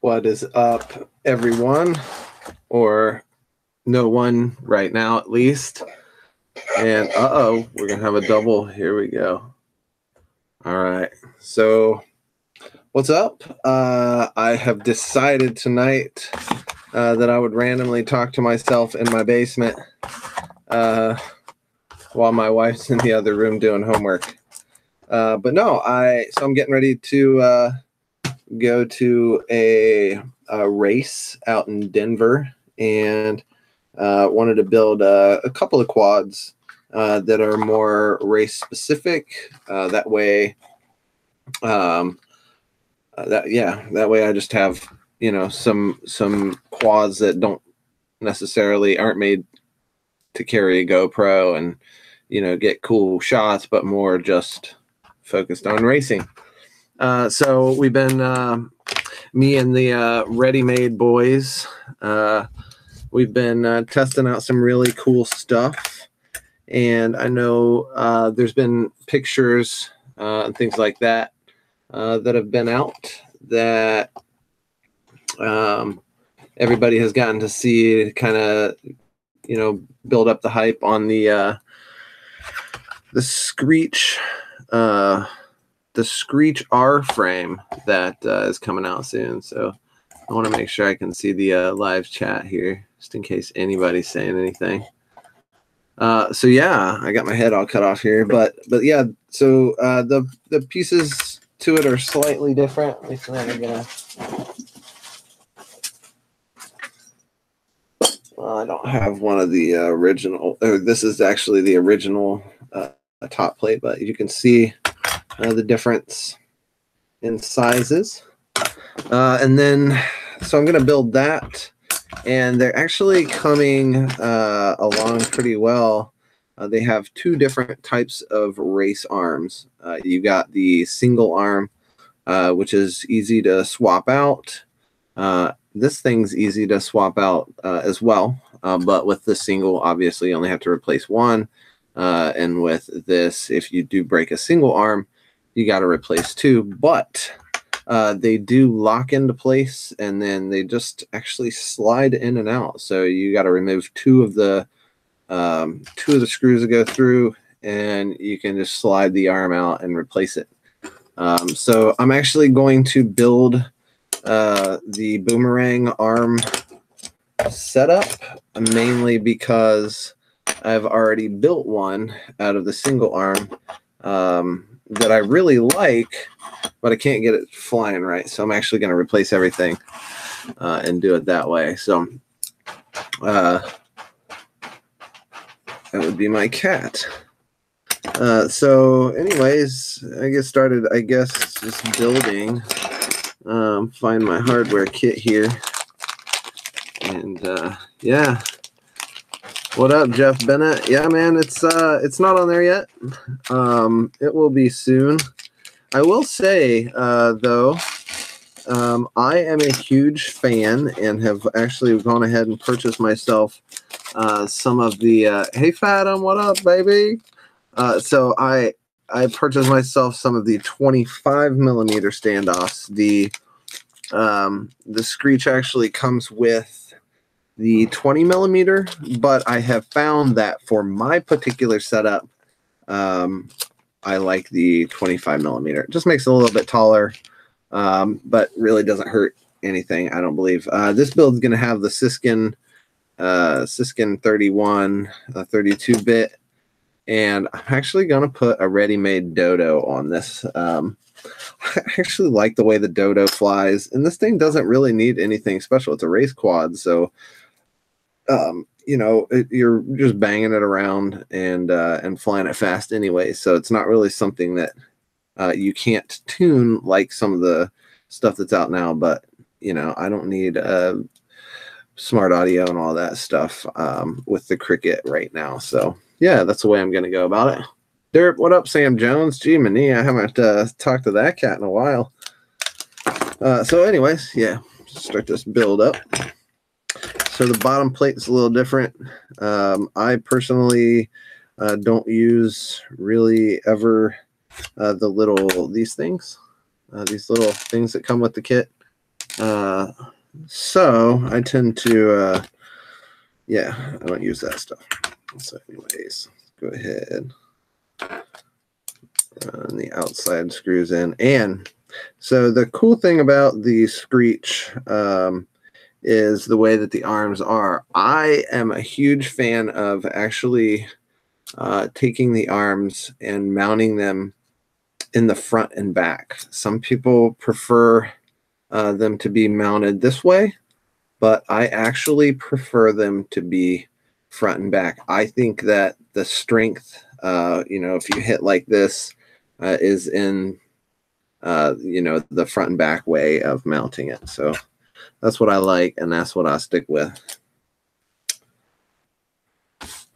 What is up, everyone? Or no one right now, at least. And we're going to have a double. Here we go. All right. So, what's up? I have decided tonight that I would randomly talk to myself in my basement while my wife's in the other room doing homework. But no, so I'm getting ready to go to a race out in Denver, and wanted to build a couple of quads that are more race specific. That way, that way I just have, you know, some quads that don't necessarily aren't made to carry a GoPro and, you know, get cool shots, but more just focused on racing. So we've been, me and the ready-made boys, we've been testing out some really cool stuff. And I know there's been pictures and things like that that have been out that everybody has gotten to see, kind of, you know, build up the hype on the Screech-r frame that is coming out soon. So I want to make sure I can see the live chat here, just in case anybody's saying anything. So yeah, I got my head all cut off here, but yeah. So the pieces to it are slightly different. At least I'm gonna. Well, I don't have one of the original. This is actually the original top plate, but you can see the difference in sizes. And then, so I'm going to build that, and they're actually coming along pretty well. They have two different types of race arms. You got the single arm, which is easy to swap out. This thing's easy to swap out as well, but with the single, obviously you only have to replace one. And with this, if you do break a single arm, you got to replace two, but they do lock into place, and then they just actually slide in and out. So you got to remove two of the screws that go through, and you can just slide the arm out and replace it. So I'm actually going to build the boomerang arm setup, mainly because I've already built one out of the single arm that I really like, but I can't get it flying right. So I'm actually going to replace everything and do it that way. So that would be my cat. So anyways, I get started, I guess, just building. Find my hardware kit here. And yeah. What up, Jeff Bennett? Yeah, man, it's not on there yet. It will be soon. I will say, though, I am a huge fan and have actually gone ahead and purchased myself some of the hey Fathom, what up, baby? So I purchased myself some of the 25mm standoffs. The Screech actually comes with the 20mm, but I have found that for my particular setup, I like the 25mm. It just makes it a little bit taller, but really doesn't hurt anything, I don't believe. This build is going to have the Siskin 31 32-bit, and I'm actually going to put a ready-made dodo on this. I actually like the way the dodo flies, and this thing doesn't really need anything special. It's a race quad, so you know, you're just banging it around and flying it fast anyway. So it's not really something that you can't tune like some of the stuff that's out now. But you know, I don't need smart audio and all that stuff with the Cricket right now. So yeah, that's the way I'm going to go about it. Derp, what up, Sam Jones? Gee, Mania, I haven't talked to that cat in a while. So anyways, yeah, start this build up. So the bottom plate is a little different. I personally don't use really ever these little things that come with the kit. So I tend to, yeah, I don't use that stuff. So anyways, go ahead. Run the outside screws in. And so the cool thing about the Screech is the way that the arms are. I am a huge fan of actually taking the arms and mounting them in the front and back. Some people prefer them to be mounted this way, but I actually prefer them to be front and back. I think that the strength, if you hit like this, is in, the front and back way of mounting it. So that's what I like, and that's what I stick with.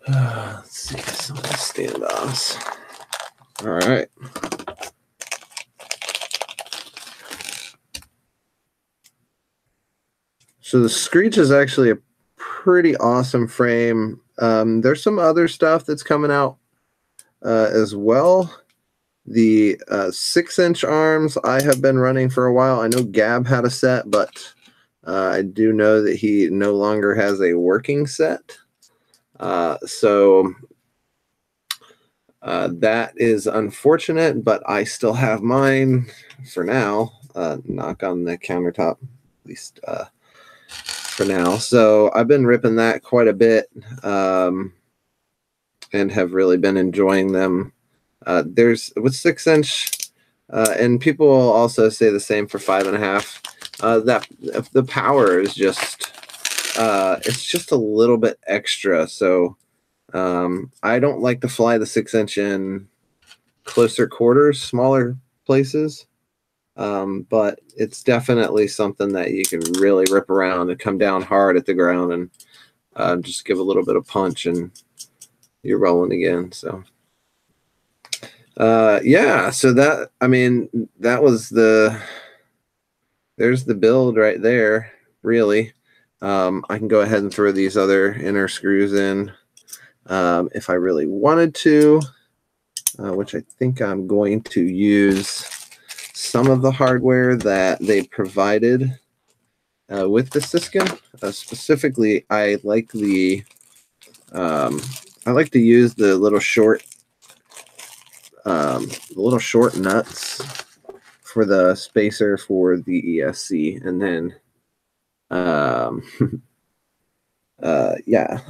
Let's see some of the standoffs. All right. So the Screech is actually a pretty awesome frame. There's some other stuff that's coming out as well. The 6-inch arms I have been running for a while. I know Gab had a set, but I do know that he no longer has a working set. So that is unfortunate, but I still have mine for now. Knock on the countertop, at least for now. So I've been ripping that quite a bit and have really been enjoying them. There's with 6-inch, and people will also say the same for 5.5. That the power is just it's just a little bit extra. So I don't like to fly the 6-inch in closer quarters, smaller places. But it's definitely something that you can really rip around and come down hard at the ground and just give a little bit of punch and you're rolling again. So yeah, so that, I mean, that was there's the build right there, really. I can go ahead and throw these other inner screws in if I really wanted to, which I think I'm going to use some of the hardware that they provided with the Siskin. Specifically, I like to use the little short nuts for the spacer for the ESC, and then yeah,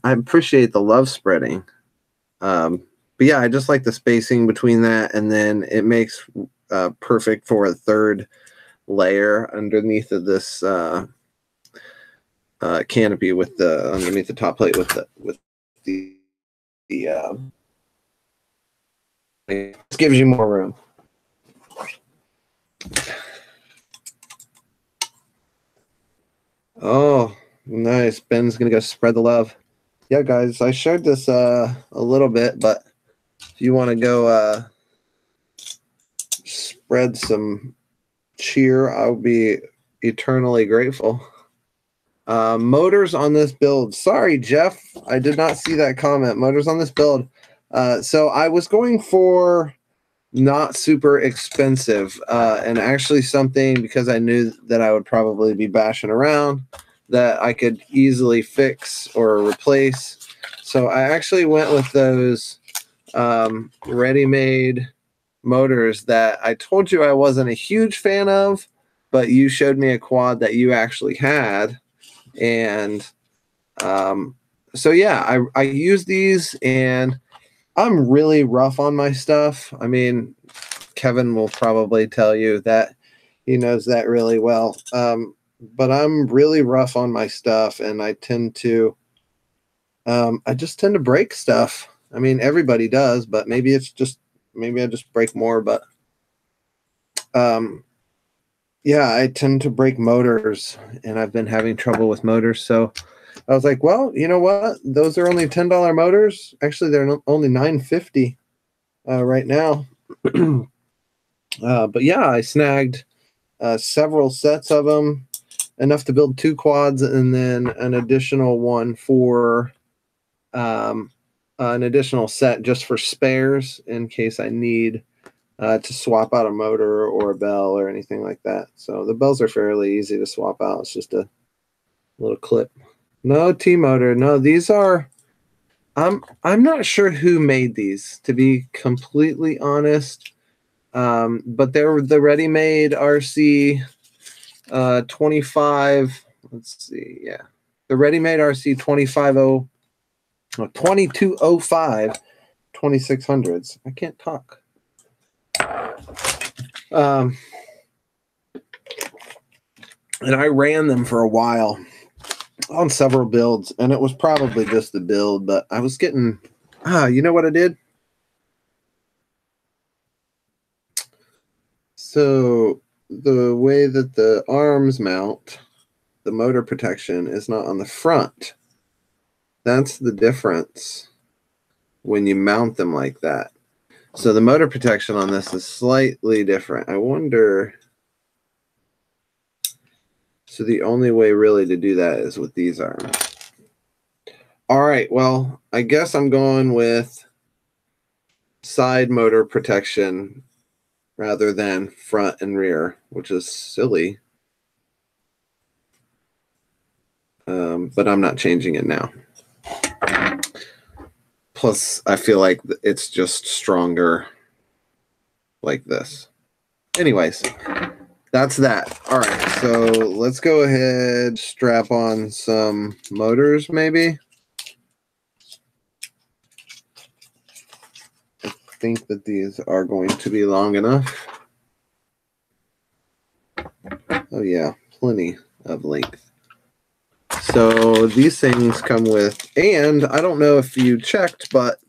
I appreciate the love spreading. But yeah, I just like the spacing between that, and then it makes perfect for a third layer underneath of this canopy with the underneath the top plate with the it gives you more room. Oh, nice. Ben's gonna go spread the love. Yeah, guys, I shared this a little bit, but if you want to go spread some cheer, I'll be eternally grateful. Motors on this build. Sorry, Jeff, I did not see that comment. Motors on this build. So I was going for not super expensive, and actually something, because I knew that I would probably be bashing around, that I could easily fix or replace. So I actually went with those ready-made motors that I told you I wasn't a huge fan of, but you showed me a quad that you actually had. And so yeah, I use these, and I'm really rough on my stuff. I mean, Kevin will probably tell you that he knows that really well. But I'm really rough on my stuff, and I just tend to break stuff. I mean, everybody does, but maybe I just break more. But yeah, I tend to break motors, and I've been having trouble with motors. So I was like, well, you know what? Those are only $10 motors. Actually, they're only $9.50 right now. But yeah, I snagged several sets of them, enough to build 2 quads, and then an additional one for an additional set just for spares in case I need to swap out a motor or a bell or anything like that. So the bells are fairly easy to swap out. It's just a little clip. No T-motor. No, these are. I'm not sure who made these, to be completely honest. But they're the ready-made RC 25. Let's see. Yeah, the ready-made RC 2205 2600s. I can't talk. And I ran them for a while on several builds, and it was probably just the build, but I was getting, you know what I did? So the way that the arms mount, the motor protection is not on the front. That's the difference when you mount them like that. So the motor protection on this is slightly different. I wonder. So the only way really to do that is with these arms. All right, well, I guess I'm going with side motor protection rather than front and rear, which is silly. But I'm not changing it now. Plus, I feel like it's just stronger like this. Anyways, that's that. All right, so let's go ahead, strap on some motors maybe. I think that these are going to be long enough. Oh yeah, plenty of length. So these things come with, and I don't know if you checked, but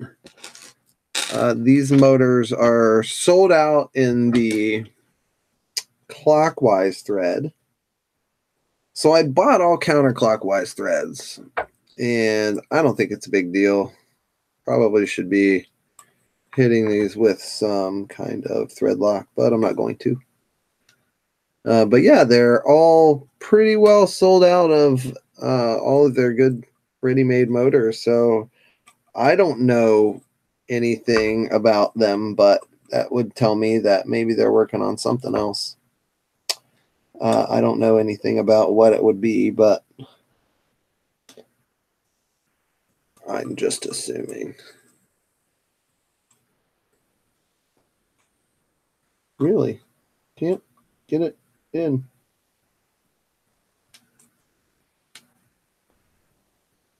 these motors are sold out in the clockwise thread. So I bought all counterclockwise threads, and I don't think it's a big deal. Probably should be hitting these with some kind of thread lock, but I'm not going to. But yeah, they're all pretty well sold out of all of their good ready-made motors. So I don't know anything about them, but that would tell me that maybe they're working on something else. I don't know anything about what it would be, but I'm just assuming. Really? Can't get it in.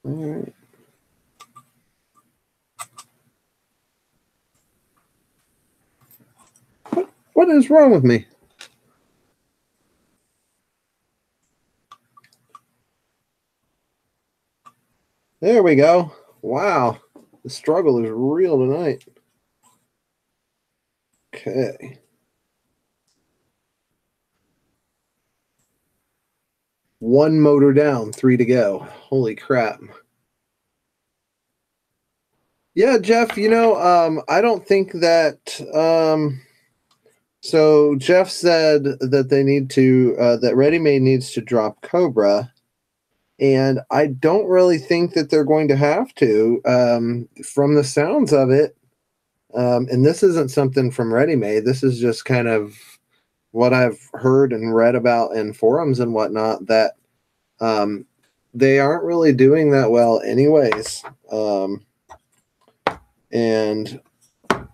All right. What is wrong with me? There we go. Wow. The struggle is real tonight. Okay. One motor down, 3 to go. Holy crap. Yeah, Jeff, I don't think that so Jeff said that they need to that Ready-Made needs to drop Cobra, and I don't really think that they're going to have to from the sounds of it. And this isn't something from Ready-Made. This is just kind of what I've heard and read about in forums and whatnot, that they aren't really doing that well anyways. And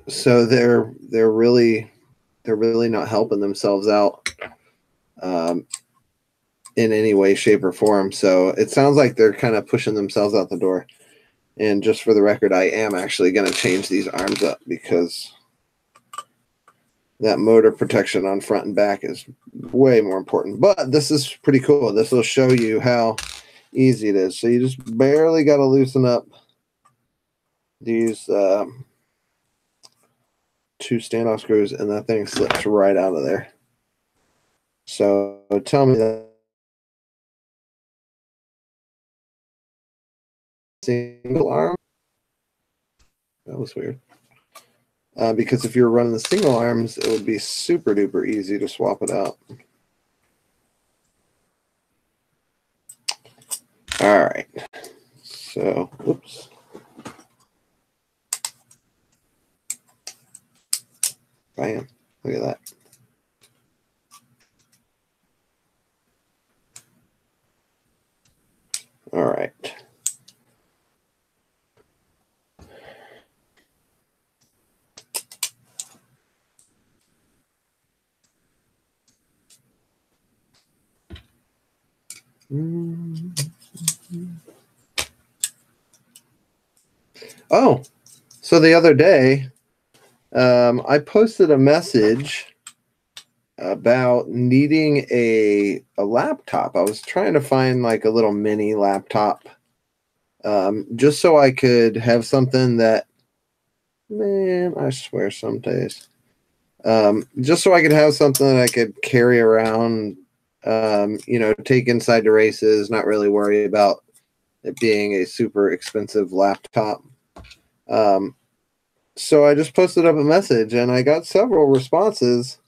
so they're really not helping themselves out in any way, shape, or form. So it sounds like they're kind of pushing themselves out the door. And just for the record, I am actually going to change these arms up because that motor protection on front and back is way more important. But this is pretty cool. This will show you how easy it is. So you just barely got to loosen up these 2 standoff screws, and that thing slips right out of there. So tell me that single arm. That was weird. Because if you're running the single arms, it would be super duper easy to swap it out. All right. So, whoops. Bam. Look at that. All right. Oh, so the other day, I posted a message about needing a laptop. I was trying to find like a little mini laptop, just so I could have something that, man, I swear some days, just so I could have something that I could carry around, take inside the races, not really worry about it being a super expensive laptop. So I just posted up a message and I got several responses.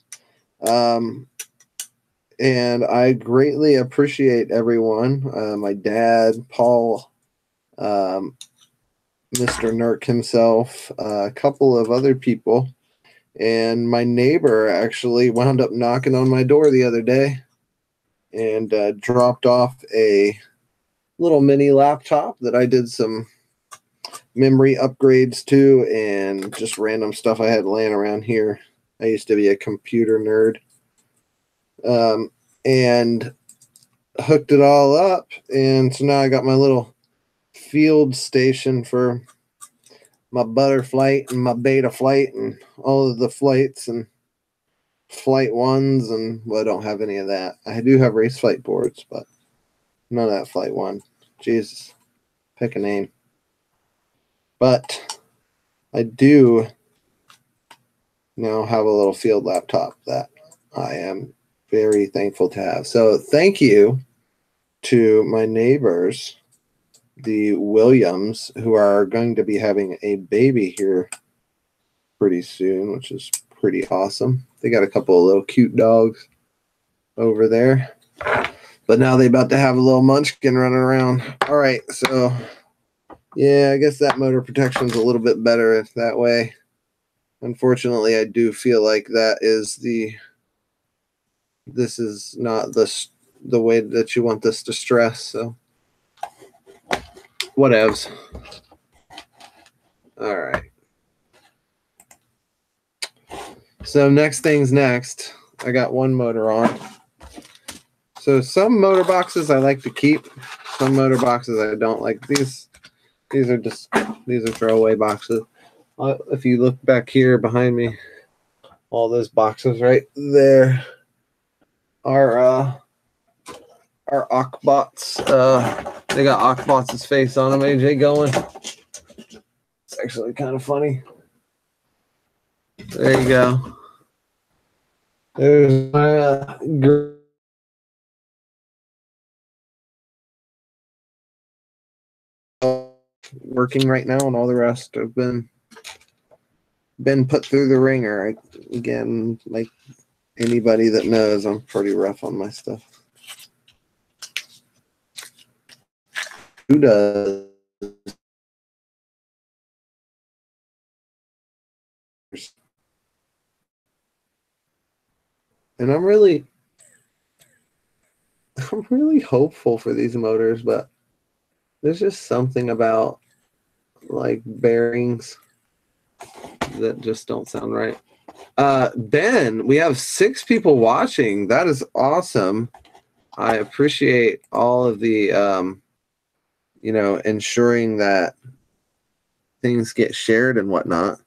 And I greatly appreciate everyone. My dad, Paul, Mr. Nurk himself, a couple of other people, and my neighbor actually wound up knocking on my door the other day and dropped off a little mini laptop that I did some memory upgrades to and just random stuff I had laying around here. I used to be a computer nerd. And hooked it all up, and so now I got my little field station for my butterflight and my beta flight and all of the flights and flight ones, and well, I don't have any of that. I do have race flight boards, but none of that flight one. Jesus, pick a name. But I do now have a little field laptop that I am very thankful to have. So thank you to my neighbors, the Williams, who are going to be having a baby here pretty soon, which is pretty awesome. They got a couple of little cute dogs over there. But now they're about to have a little munchkin running around. All right, so yeah, I guess that motor protection's a little bit better that way. Unfortunately, I do feel like this is not the way that you want this to stress, so whatevs. All right. So next thing's next. I got one motor on. So some motor boxes I like to keep. Some motor boxes I don't like. These are throwaway boxes. If you look back here behind me, all those boxes right there are Ockbots. They got Ockbots' face on them. AJ going. It's actually kind of funny. There you go. There's my working right now, and all the rest have been put through the ringer. Again, like anybody that knows, I'm pretty rough on my stuff. Who does? And I'm really hopeful for these motors, but there's just something about like bearings that just don't sound right. Ben, we have 6 people watching. That is awesome. I appreciate all of the ensuring that things get shared and whatnot.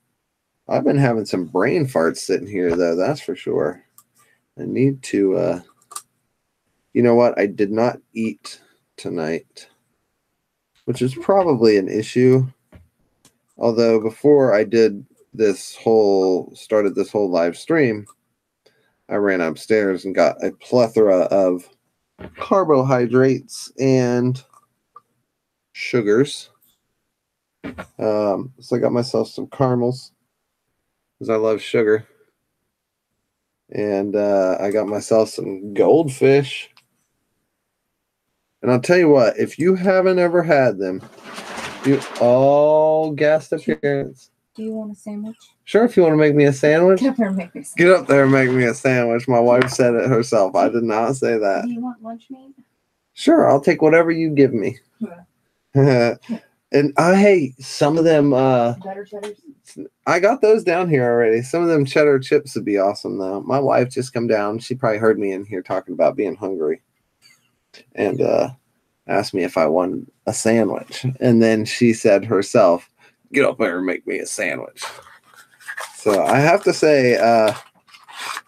I've been having some brain farts sitting here though, that's for sure. I need to you know what? I did not eat tonight, which is probably an issue. Although before I did started this whole live stream, I ran upstairs and got a plethora of carbohydrates and sugars. So I got myself some caramels because I love sugar. And I got myself some goldfish. And I'll tell you what, if you haven't ever had them, you all guest appearance. Do you want a sandwich? Sure, if you want to make me a sandwich. Get up there and make me a sandwich. Get up there and make me a sandwich. My wife said it herself. I did not say that. Do you want lunch meat? Sure, I'll take whatever you give me. And hey, some of them Better cheddars? I got those down here already. Some of them cheddar chips would be awesome though. My wife just come down. She probably heard me in here talking about being hungry. And asked me if I wanted a sandwich. And then she said herself, get up there and make me a sandwich. So I have to say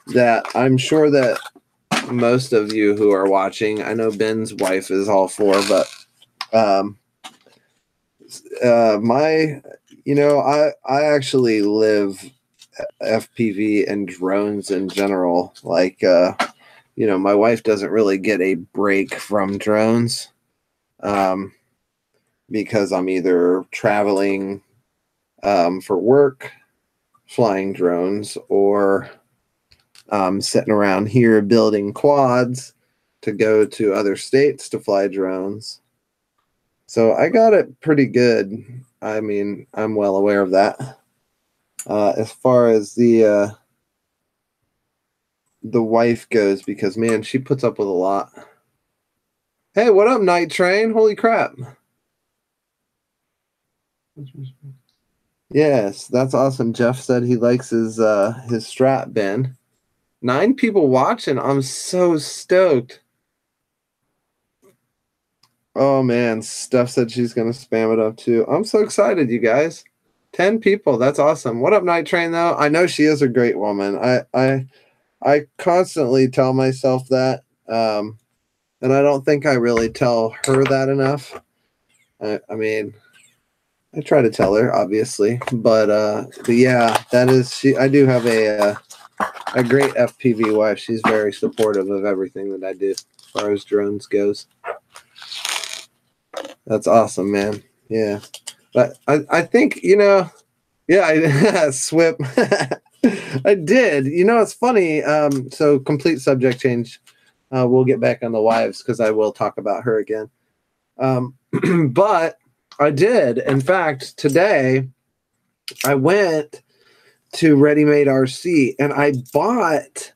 that I'm sure that most of you who are watching, I know Ben's wife is all for, but I actually live FPV and drones in general. Like, my wife doesn't really get a break from drones because I'm either traveling for work, flying drones, or sitting around here building quads to go to other states to fly drones. So I got it pretty good. I mean, I'm well aware of that. As far as the wife goes, because man, she puts up with a lot. Hey, what up, Night Train? Holy crap. Yes, that's awesome. Jeff said he likes his strap, Ben. 9 people watching. I'm so stoked. Oh man, Steph said she's gonna spam it up too. I'm so excited, you guys. 10 people. That's awesome. What up, Night Train? Though I know she is a great woman. I constantly tell myself that, and I don't think I really tell her that enough. I mean, I try to tell her, obviously, but yeah, that is she. I do have a great FPV wife. She's very supportive of everything that I do as far as drones goes. That's awesome, man. Yeah, but I think yeah, I SWIP. I did. It's funny. So complete subject change. We'll get back on the wives because I will talk about her again. But I did. In fact, today I went to Ready Made RC and I bought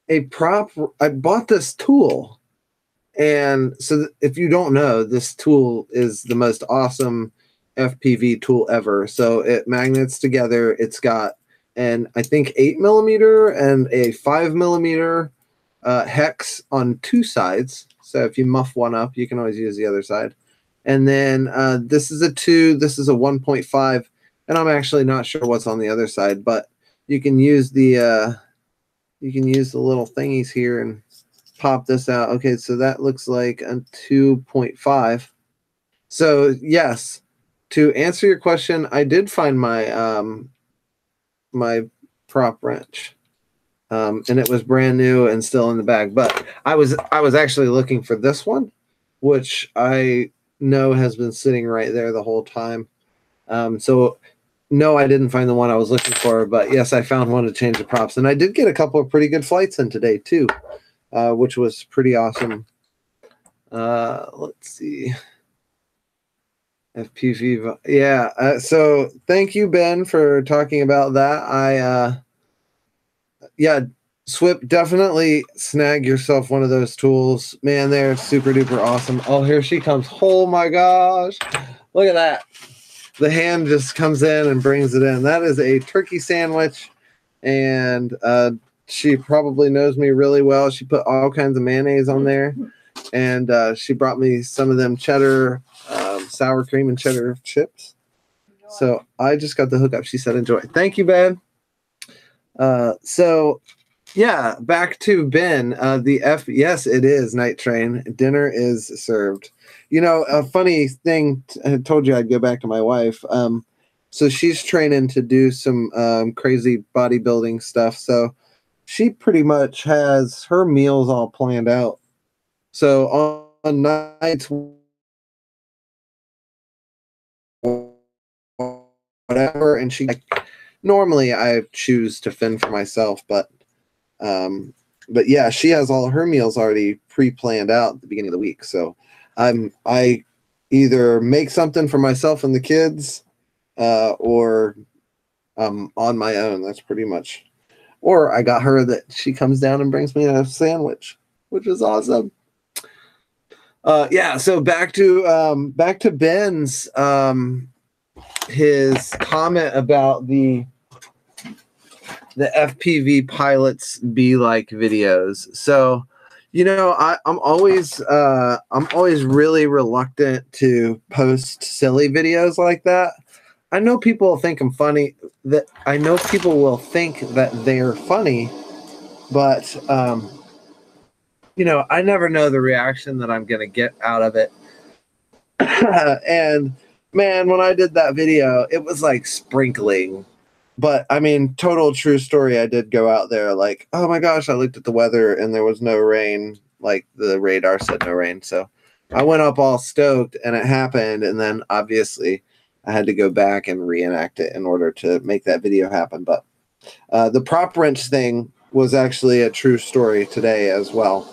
a prop. I bought this tool. And so if you don't know, this tool is the most awesome FPV tool ever. So it magnets together. It's got I think 8mm and a 5mm hex on 2 sides. So if you muff one up, you can always use the other side. And then this is a 2, this is a 1.5, and I'm actually not sure what's on the other side, but you can use the little thingies here and pop this out. Okay, so that looks like a 2.5. So yes, to answer your question, I did find my my prop wrench, and it was brand new and still in the bag. But I was actually looking for this one, which I know has been sitting right there the whole time. So no, I didn't find the one I was looking for, but yes, I found one to change the props, and I did get a couple of pretty good flights in today too. Which was pretty awesome. Let's see. FPV. Yeah. So thank you, Ben, for talking about that. Yeah, SWIP, definitely snag yourself one of those tools. Man, they're super duper awesome. Oh, here she comes. Oh my gosh. Look at that. The hand just comes in and brings it in. That is a turkey sandwich. And she probably knows me really well. She put all kinds of mayonnaise on there. And she brought me some of them cheddar, sour cream and cheddar chips. So I just got the hookup. She said, enjoy. Thank you, Ben. So, yeah, back to Ben. Yes, it is Night Train. Dinner is served. A funny thing, I told you I'd go back to my wife. So she's training to do some crazy bodybuilding stuff. So she pretty much has her meals all planned out. So on nights, whatever, and normally I choose to fend for myself, but yeah, she has all her meals already pre-planned out at the beginning of the week. So I either make something for myself and the kids, or on my own. That's pretty much. Or I got her that she comes down and brings me a sandwich, which is awesome. Yeah, so back to Ben's his comment about the FPV pilots be like videos. So, you know, I'm always really reluctant to post silly videos like that. I know people think I'm funny. That I know people will think that they're funny, but you know, I never know the reaction that I'm gonna get out of it. And man, when I did that video, it was like sprinkling. But I mean, total true story. I did go out there like, oh my gosh, I looked at the weather and there was no rain. Like the radar said no rain. So I went up all stoked and it happened. And then obviously I had to go back and reenact it in order to make that video happen. But the prop wrench thing was actually a true story today as well.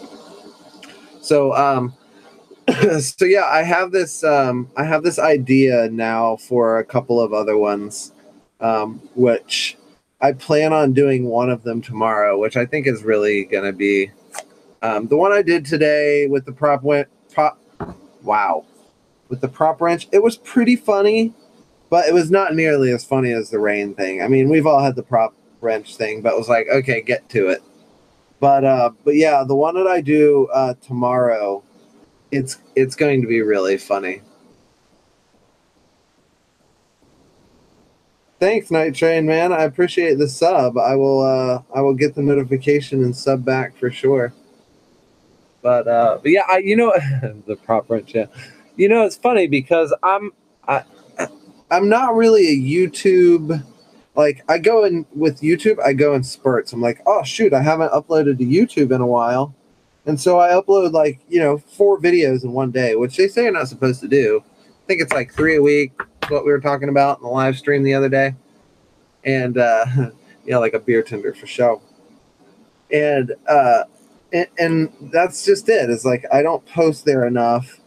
So, so yeah, I have this idea now for a couple of other ones, which I plan on doing one of them tomorrow, which I think is really going to be the one I did today with the prop wrench. It was pretty funny, but it was not nearly as funny as the rain thing. I mean, we've all had the prop wrench thing, but it was like, okay, get to it. But yeah, the one that I do tomorrow, it's going to be really funny. Thanks, Night Train, man. I appreciate the sub. I will get the notification and sub back for sure. But yeah, you know the prop wrench. Yeah, you know it's funny because I'm not really a YouTube. Like I go in with YouTube, I go in spurts. I'm like, oh shoot, I haven't uploaded to YouTube in a while. And so I upload like, 4 videos in one day, which they say you're not supposed to do. I think it's like 3 a week, what we were talking about in the live stream the other day. And, like a beer tender for show. And that's just it. It's like, I don't post there enough.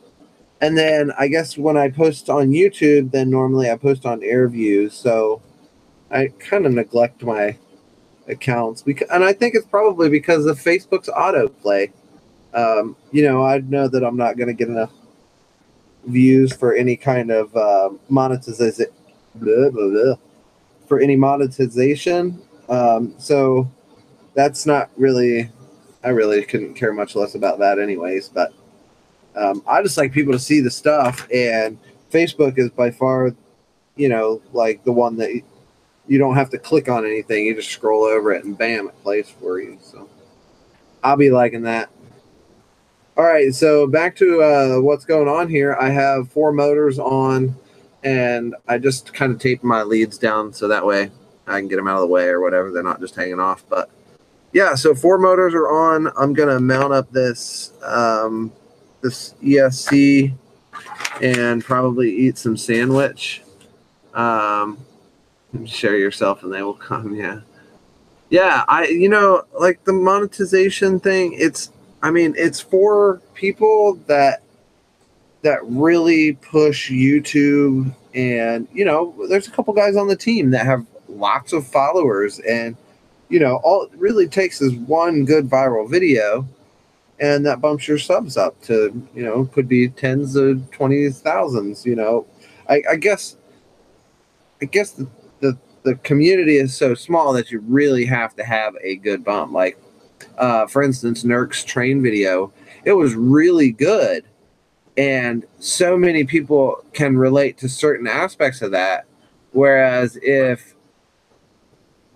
And then I guess when I post on YouTube, then normally I post on AirView. So I kind of neglect my accounts and I think it's probably because of Facebook's autoplay. I know that I'm not going to get enough views for any kind of monetization. For any monetization, so that's not really. I really couldn't care much less about that, anyways. But I just like people to see the stuff, and Facebook is by far, like the one that you don't have to click on anything. You just scroll over it, and bam, it plays for you. So I'll be liking that. All right, so back to what's going on here. I have 4 motors on, and I just kind of taped my leads down so that way I can get them out of the way or whatever. They're not just hanging off. But yeah, so 4 motors are on. I'm gonna mount up this this ESC and probably eat some sandwich. Share yourself and they will come. Yeah. Like the monetization thing. It's for people that really push YouTube, and there's a couple guys on the team that have lots of followers, and all it really takes is one good viral video, and that bumps your subs up to could be tens of 20,000s. I guess the community is so small that you really have to have a good bump. Like for instance, Nurk's train video, it was really good. And so many people can relate to certain aspects of that. Whereas if,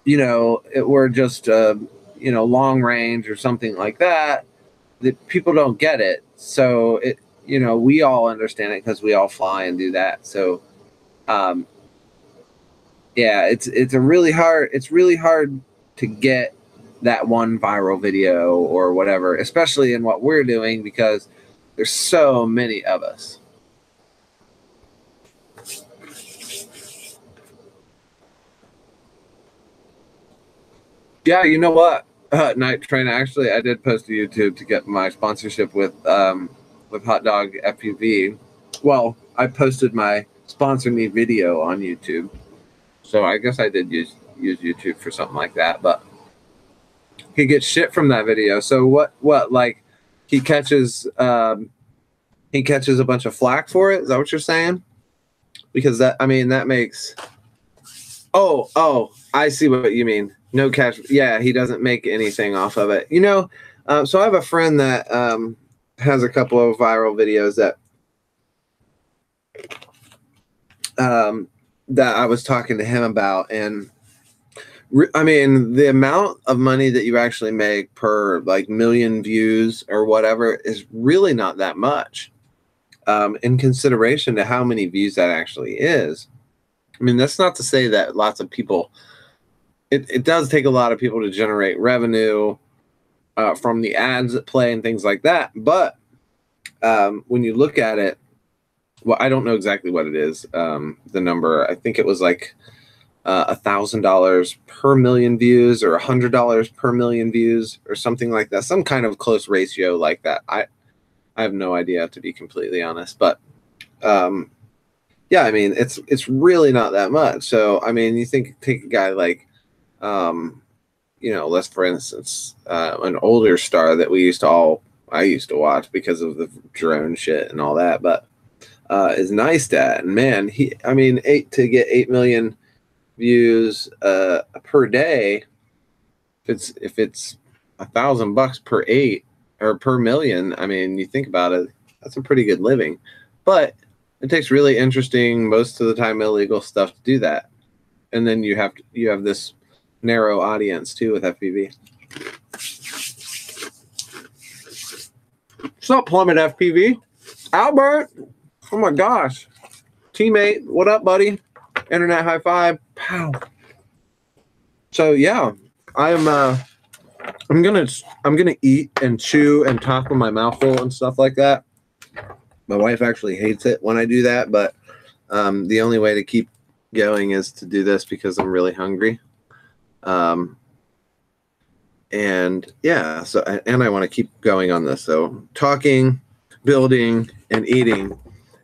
it were just, long range or something like that, that people don't get it. So we all understand it because we all fly and do that. So, yeah, it's really hard to get that one viral video or whatever, especially in what we're doing because there's so many of us. Yeah, you know what? Night Train, actually, I did post to YouTube to get my sponsorship with Hot Dog FPV. Well, I posted my sponsor me video on YouTube. So I guess I did use YouTube for something like that, but he gets shit from that video. So what like he catches a bunch of flack for it? Is that what you're saying? Because that, I mean, that makes, oh, I see what you mean. No cash. Yeah, he doesn't make anything off of it. You know, so I have a friend that has a couple of viral videos that I was talking to him about, and I mean, the amount of money that you actually make per like million views or whatever is really not that much in consideration to how many views that actually is. I mean, that's not to say that lots of people, it does take a lot of people to generate revenue from the ads that play and things like that. But when you look at it, well, I don't know exactly what it is. The number, I think it was like $1,000 per million views or $100 per million views or something like that. Some kind of close ratio like that. I have no idea, to be completely honest. But yeah, I mean, it's really not that much. So, I mean, you take a guy like, you know, let's, for instance, an older star that I used to watch because of the drone shit and all that, but is Neistat. And man, I mean, to get 8 million views per day, if it's $1,000 per 8 or per million, I mean, you think about it, that's a pretty good living. But it takes really interesting, most of the time illegal stuff to do that. And then you have this narrow audience too with FPV. What's up, Plummet FPV? Albert! Oh my gosh. Teammate, what up, buddy? Internet high five. Pow. So yeah, I'm gonna eat and chew and talk with my mouth full and stuff like that. My wife actually hates it when I do that, but the only way to keep going is to do this because I'm really hungry. And yeah, so and I want to keep going on this. So talking, building, and eating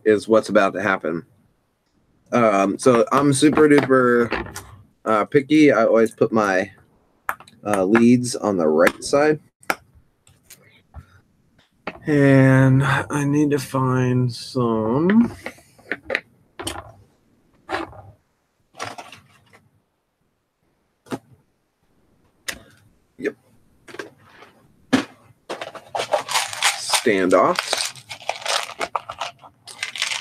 is what's about to happen. So I'm super duper picky. I always put my leads on the right side. And I need to find some. Yep. Standoffs.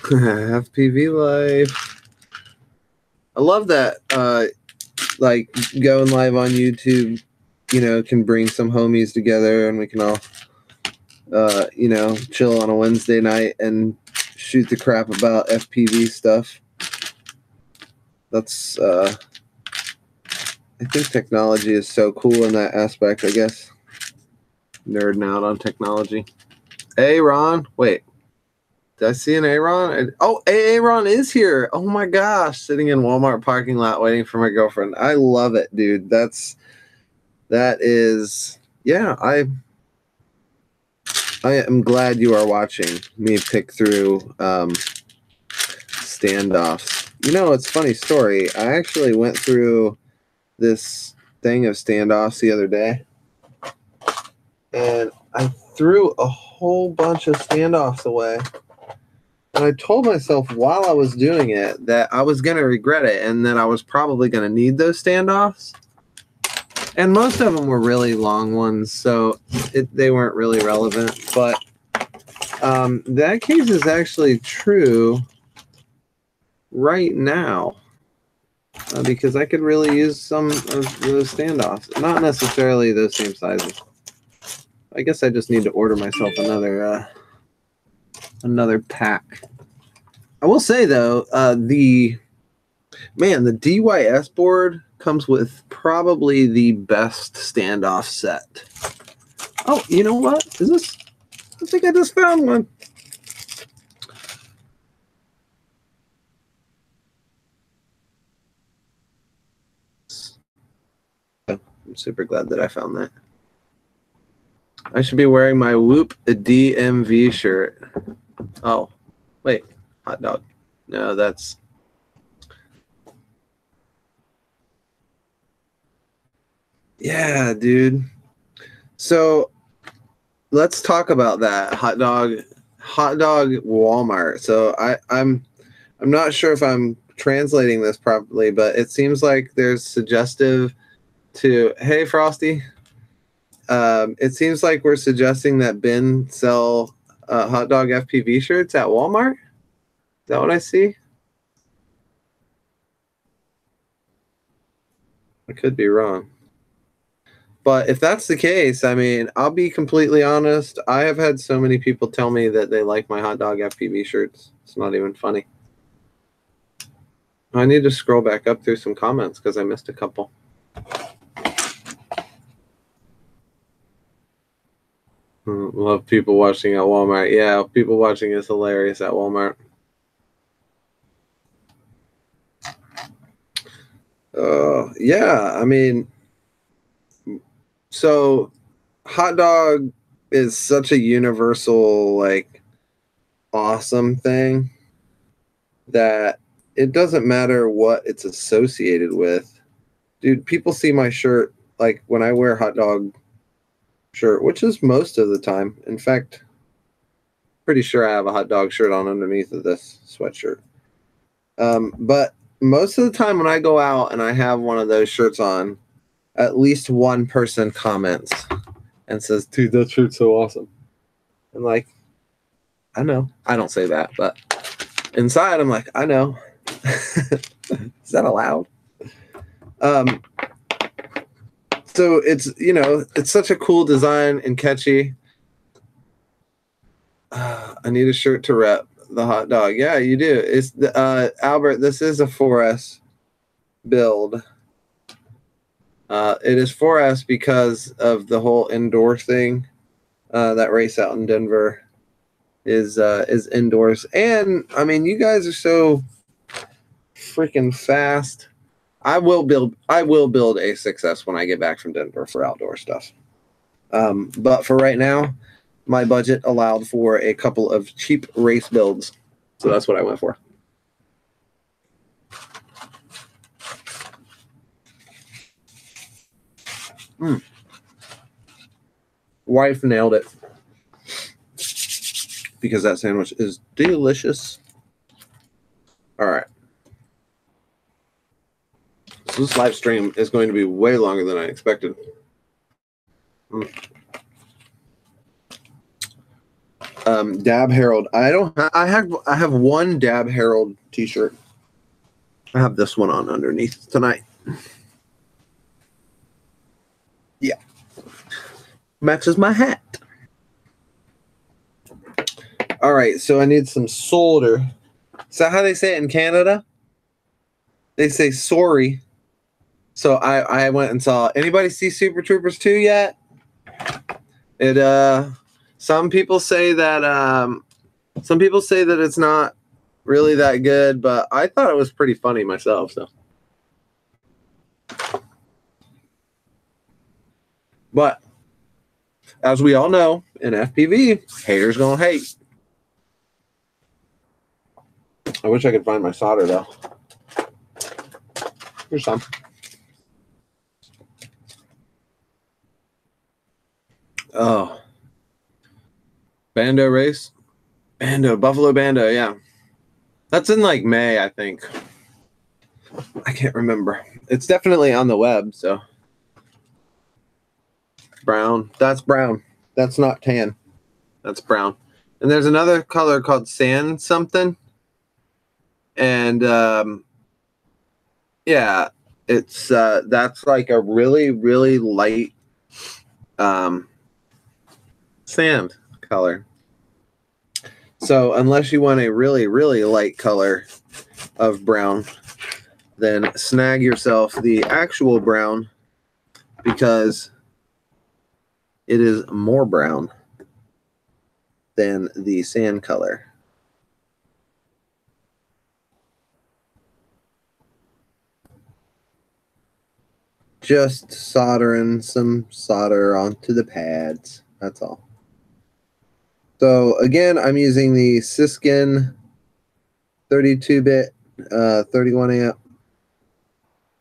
FPV life. I love that. Like going live on YouTube, you know, can bring some homies together and we can all, you know, chill on a Wednesday night and shoot the crap about FPV stuff. That's, I think technology is so cool in that aspect, I guess. Nerding out on technology. Aaron, wait. Did I see an Aaron? Oh, Aaron is here. Oh my gosh. Sitting in Walmart parking lot waiting for my girlfriend. I love it, dude. That is, yeah, I am glad you are watching me pick through standoffs. You know, it's a funny story. I actually went through this thing of standoffs the other day, and I threw a whole bunch of standoffs away. And I told myself while I was doing it that I was going to regret it and that I was probably going to need those standoffs. And most of them were really long ones, so they weren't really relevant. But that case is actually true right now because I could really use some of those standoffs. Not necessarily those same sizes. I guess I just need to order myself another pack. I will say though, the DYS board comes with probably the best standoff set. Oh, you know what? Is this? I think I just found one. I'm super glad that I found that. I should be wearing my Whoop DMV shirt. Oh, wait. Hot dog. No, that's... Yeah, dude. So let's talk about that hot dog Walmart. So I'm not sure if I'm translating this properly, but it seems like there's suggestive to, hey Frosty. It seems like we're suggesting that Ben sell hot dog FPV shirts at Walmart. Is that what I see? I could be wrong. But if that's the case, I mean, I'll be completely honest. I have had so many people tell me that they like my hot dog FPV shirts. It's not even funny. I need to scroll back up through some comments because I missed a couple. Love people watching at Walmart. Yeah, people watching is hilarious at Walmart. Yeah, I mean, so hot dog is such a universal, like, awesome thing that it doesn't matter what it's associated with. Dude, people see my shirt, like when I wear hot dog shirt, which is most of the time. In fact, pretty sure I have a hot dog shirt on underneath of this sweatshirt. But most of the time when I go out and I have one of those shirts on, at least one person comments and says, dude, that shirt's so awesome. I'm like, I know. I don't say that, but inside I'm like, I know. Is that allowed? So it's, it's such a cool design and catchy. I need a shirt to rep the hot dog. Yeah, you do. It's Albert, this is a 4S build. It is 4S because of the whole indoor thing. That race out in Denver is indoors. And I mean, you guys are so freaking fast. I will build a 6S when I get back from Denver for outdoor stuff. But for right now, my budget allowed for a couple of cheap race builds. So that's what I went for. Wife nailed it. Because that sandwich is delicious. All right. So this live stream is going to be way longer than I expected. Dab Harold. I have one Dab Harold t-shirt. I have this one on underneath tonight. Yeah. Matches my hat. All right, so I need some solder. Is that how they say it in Canada? They say sorry. So I went and saw. Anybody see Super Troopers 2 yet? Some people say that it's not really that good, but I thought it was pretty funny myself. So, but as we all know, in FPV, haters gonna hate. I wish I could find my solder though. Here's some. Oh. Bando race? Buffalo Bando, yeah. That's in like May, I think. I can't remember. It's definitely on the web, so. Brown. That's brown. That's not tan. That's brown. And there's another color called sand something. And yeah, it's that's like a really, really light sand color. So unless you want a really, really light color of brown, then snag yourself the actual brown because it is more brown than the sand color. Just soldering some solder onto the pads. That's all. So again, I'm using the Siskin 32-bit 31 amp,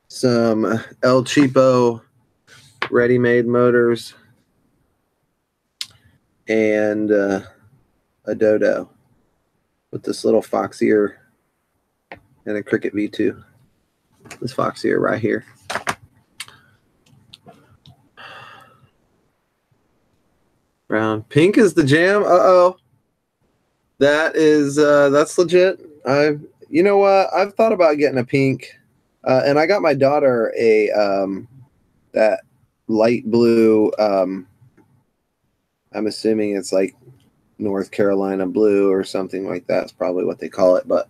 some El Cheapo ready-made motors, and a Dodo with this little fox ear and a Cricket V2. This fox ear right here. Brown. Pink is the jam. Uh-oh. That is that's legit. You know what? I've thought about getting a pink, and I got my daughter a that light blue. I'm assuming it's like North Carolina blue or something like that. It's probably what they call it, but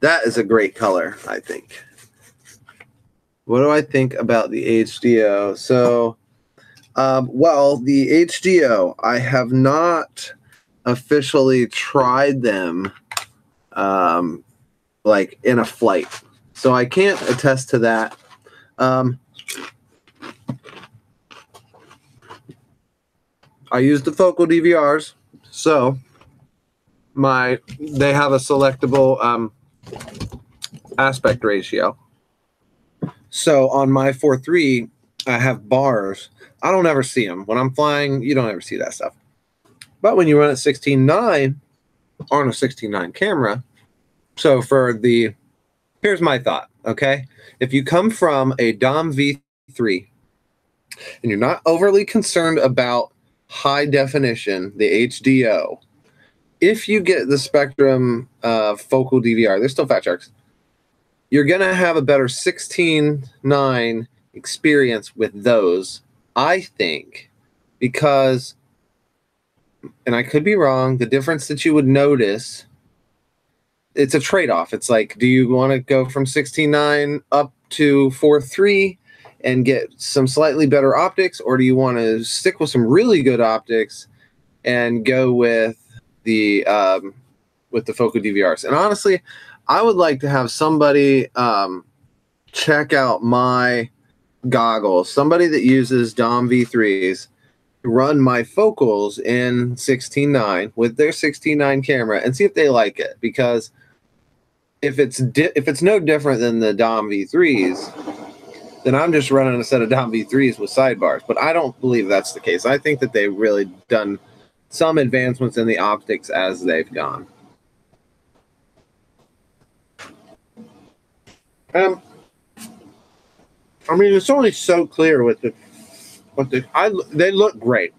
that is a great color, I think. What do I think about the HDO? So, well, the HDO, I have not officially tried them like in a flight, so I can't attest to that. I use the focal DVRs, so they have a selectable aspect ratio. So on my 4.3, I have bars. I don't ever see them. When I'm flying, you don't ever see that stuff. But when you run at 16.9 on a 16.9 camera, so here's my thought, okay? If you come from a Dom V3 and you're not overly concerned about high definition, the HDO, if you get the Spectrum focal DVR, they're still Fat Sharks, you're going to have a better 16.9 experience with those, I think, because, and I could be wrong, the difference that you would notice, it's a trade-off. It's like, do you want to go from 16.9 up to 4.3 and get some slightly better optics, or do you want to stick with some really good optics and go with the focal DVRs? And honestly, I would like to have somebody check out my goggles, somebody that uses Dom V3s, run my focals in 16.9 with their 16.9 camera and see if they like it. Because if it's no different than the Dom V3s, then I'm just running a set of Dom V3s with sidebars. But I don't believe that's the case. I think that they've really done some advancements in the optics as they've gone. I mean, it's only so clear with they look great.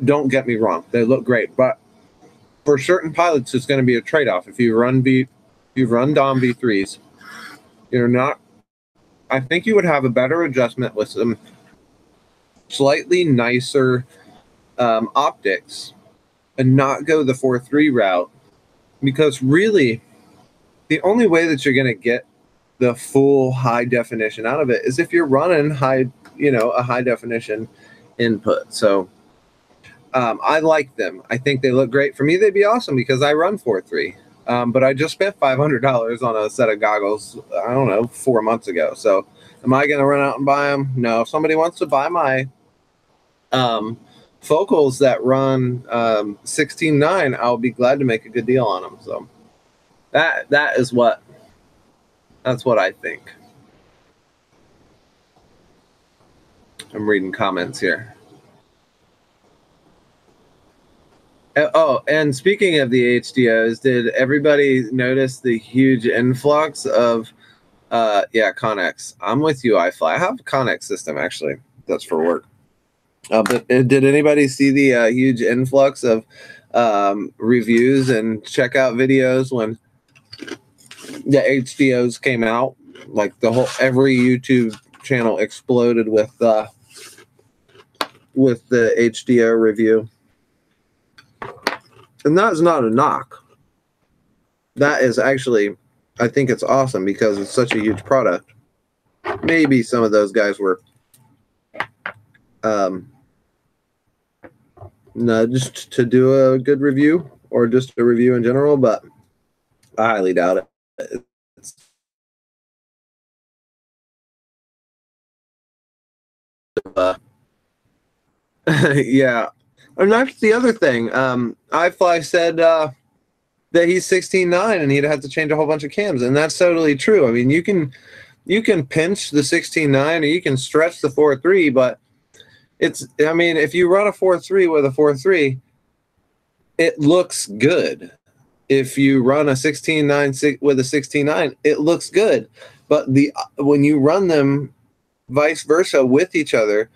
Don't get me wrong, they look great, but for certain pilots, it's going to be a trade-off. If you run Dom V3s, you're not. I think you would have a better adjustment with some slightly nicer optics, and not go the 4.3 route, because really, the only way that you're going to get the full high definition out of it is if you're running a high definition input. So I like them. I think they look great. For me, they'd be awesome because I run 4.3. But I just spent $500 on a set of goggles, I don't know, 4 months ago. So am I going to run out and buy them? No. If somebody wants to buy my focals that run 16.9, I'll be glad to make a good deal on them. So that's what I think. I'm reading comments here. Oh, and speaking of the HDOs, did everybody notice the huge influx of Connex? I'm with you, iFly. I have a Connex system, actually. That's for work. But did anybody see the huge influx of reviews and checkout videos when the HDOs came out? Like every YouTube channel exploded with the HDO review. And that is not a knock. That is actually, I think it's awesome because it's such a huge product. Maybe some of those guys were nudged to do a good review or just a review in general, but I highly doubt it. Yeah. And that's the other thing. iFly said that he's 16.9 and he'd have to change a whole bunch of cams, and that's totally true. I mean, you can you can pinch the 16.9 or you can stretch the 4.3, but I mean, if you run a 4.3 with a 4.3, it looks good. If you run a 16.9 with a 16.9, it looks good. But when you run them vice versa with each other,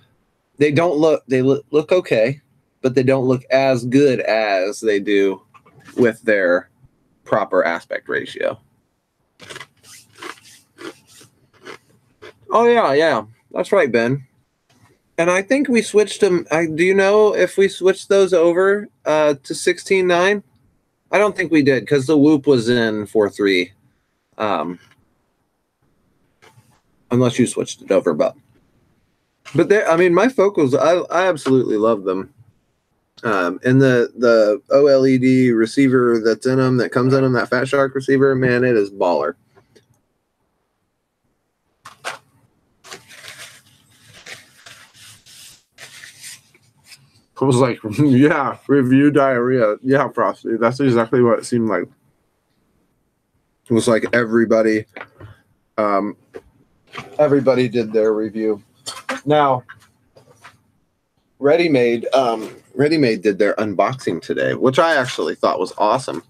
they look okay, but they don't look as good as they do with their proper aspect ratio. Oh yeah, that's right, Ben. And I think we switched them. Do you know if we switched those over to 16.9? I don't think we did because the Whoop was in 4.3. Unless you switched it over, but I mean, my focals, I absolutely love them. And the OLED receiver that's in them, that comes in them, that Fat Shark receiver, man, it is baller. I was like, yeah, review diarrhea. Yeah, Frosty. That's exactly what it seemed like. It was like everybody did their review. Now, Ready Made did their unboxing today, which I actually thought was awesome.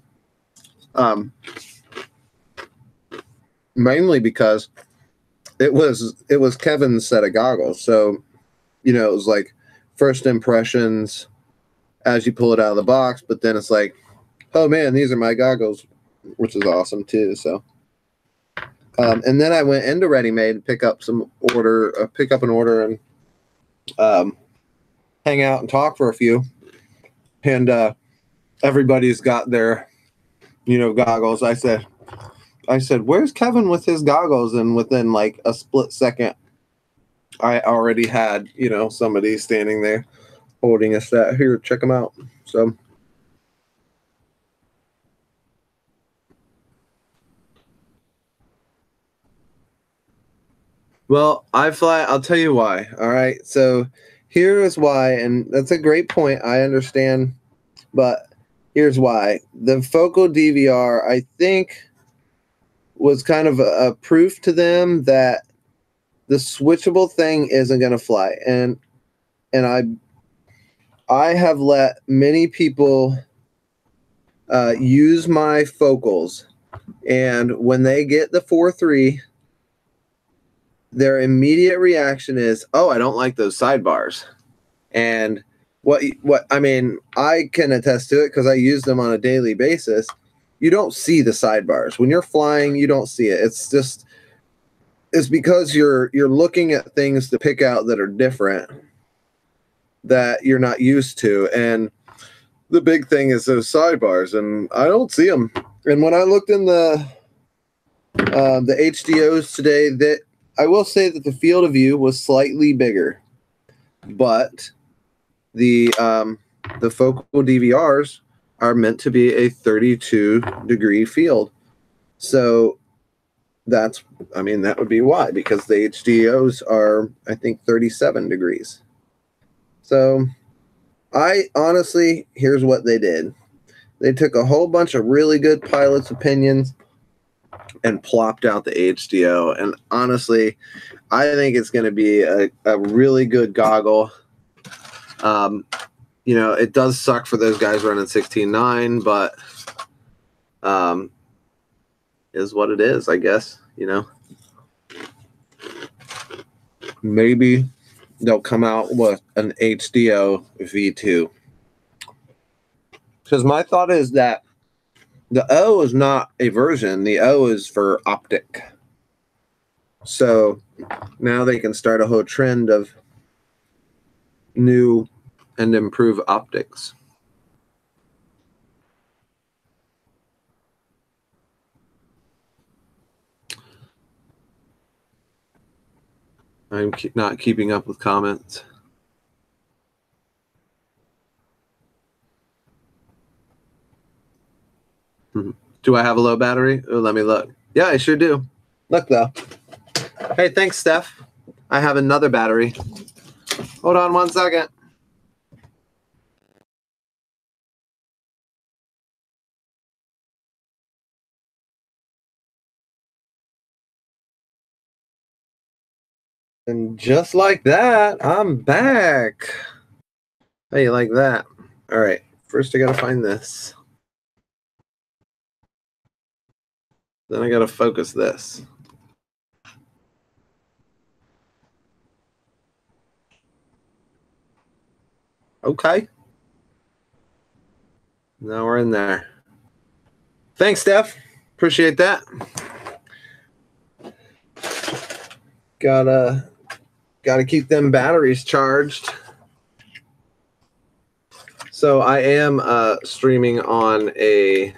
Mainly because it was Kevin's set of goggles. So, it was like first impressions as you pull it out of the box, but then it's like, oh man, these are my goggles, which is awesome too. So, and then I went into Ready Made to pick up an order and hang out and talk for a few. And everybody's got their, goggles. I said, where's Kevin with his goggles? And within like a split second, I already had, somebody standing there holding a set. Here, check them out. So, well, I'll tell you why. All right. So here is why, and that's a great point. I understand, but here's why. The Focal DVR, I think, was kind of a proof to them that the switchable thing isn't going to fly. And I have let many people use my focals, and when they get the 4.3, their immediate reaction is, "Oh, I don't like those sidebars." And what I mean, I can attest to it because I use them on a daily basis. You don't see the sidebars when you're flying. You don't see it. It's because you're looking at things to pick out that are different, that you're not used to. And the big thing is those sidebars, and I don't see them. And when I looked in the HDOs today, that I will say that the field of view was slightly bigger, but the focal DVRs are meant to be a 32-degree field. So that would be why, because the HDOs are, I think, 37 degrees. So here's what they did. They took a whole bunch of really good pilots' opinions and plopped out the HDO. And honestly, I think it's going to be a really good goggle. It does suck for those guys running 16.9, but is what it is, I guess. Maybe they'll come out with an HDO V2. Because my thought is that the O is not a version. The O is for optic. So now they can start a whole trend of new and improved optics. I'm not keeping up with comments. Do I have a low battery? Oh, let me look. Yeah, I sure do. Look, though. Hey, thanks, Steph. I have another battery. Hold on 1 second. And just like that, I'm back. How you like that? All right. First, I got to find this. Then I got to focus this. Okay. Now we're in there. Thanks, Steph. Appreciate that. Gotta keep them batteries charged. So I am streaming on a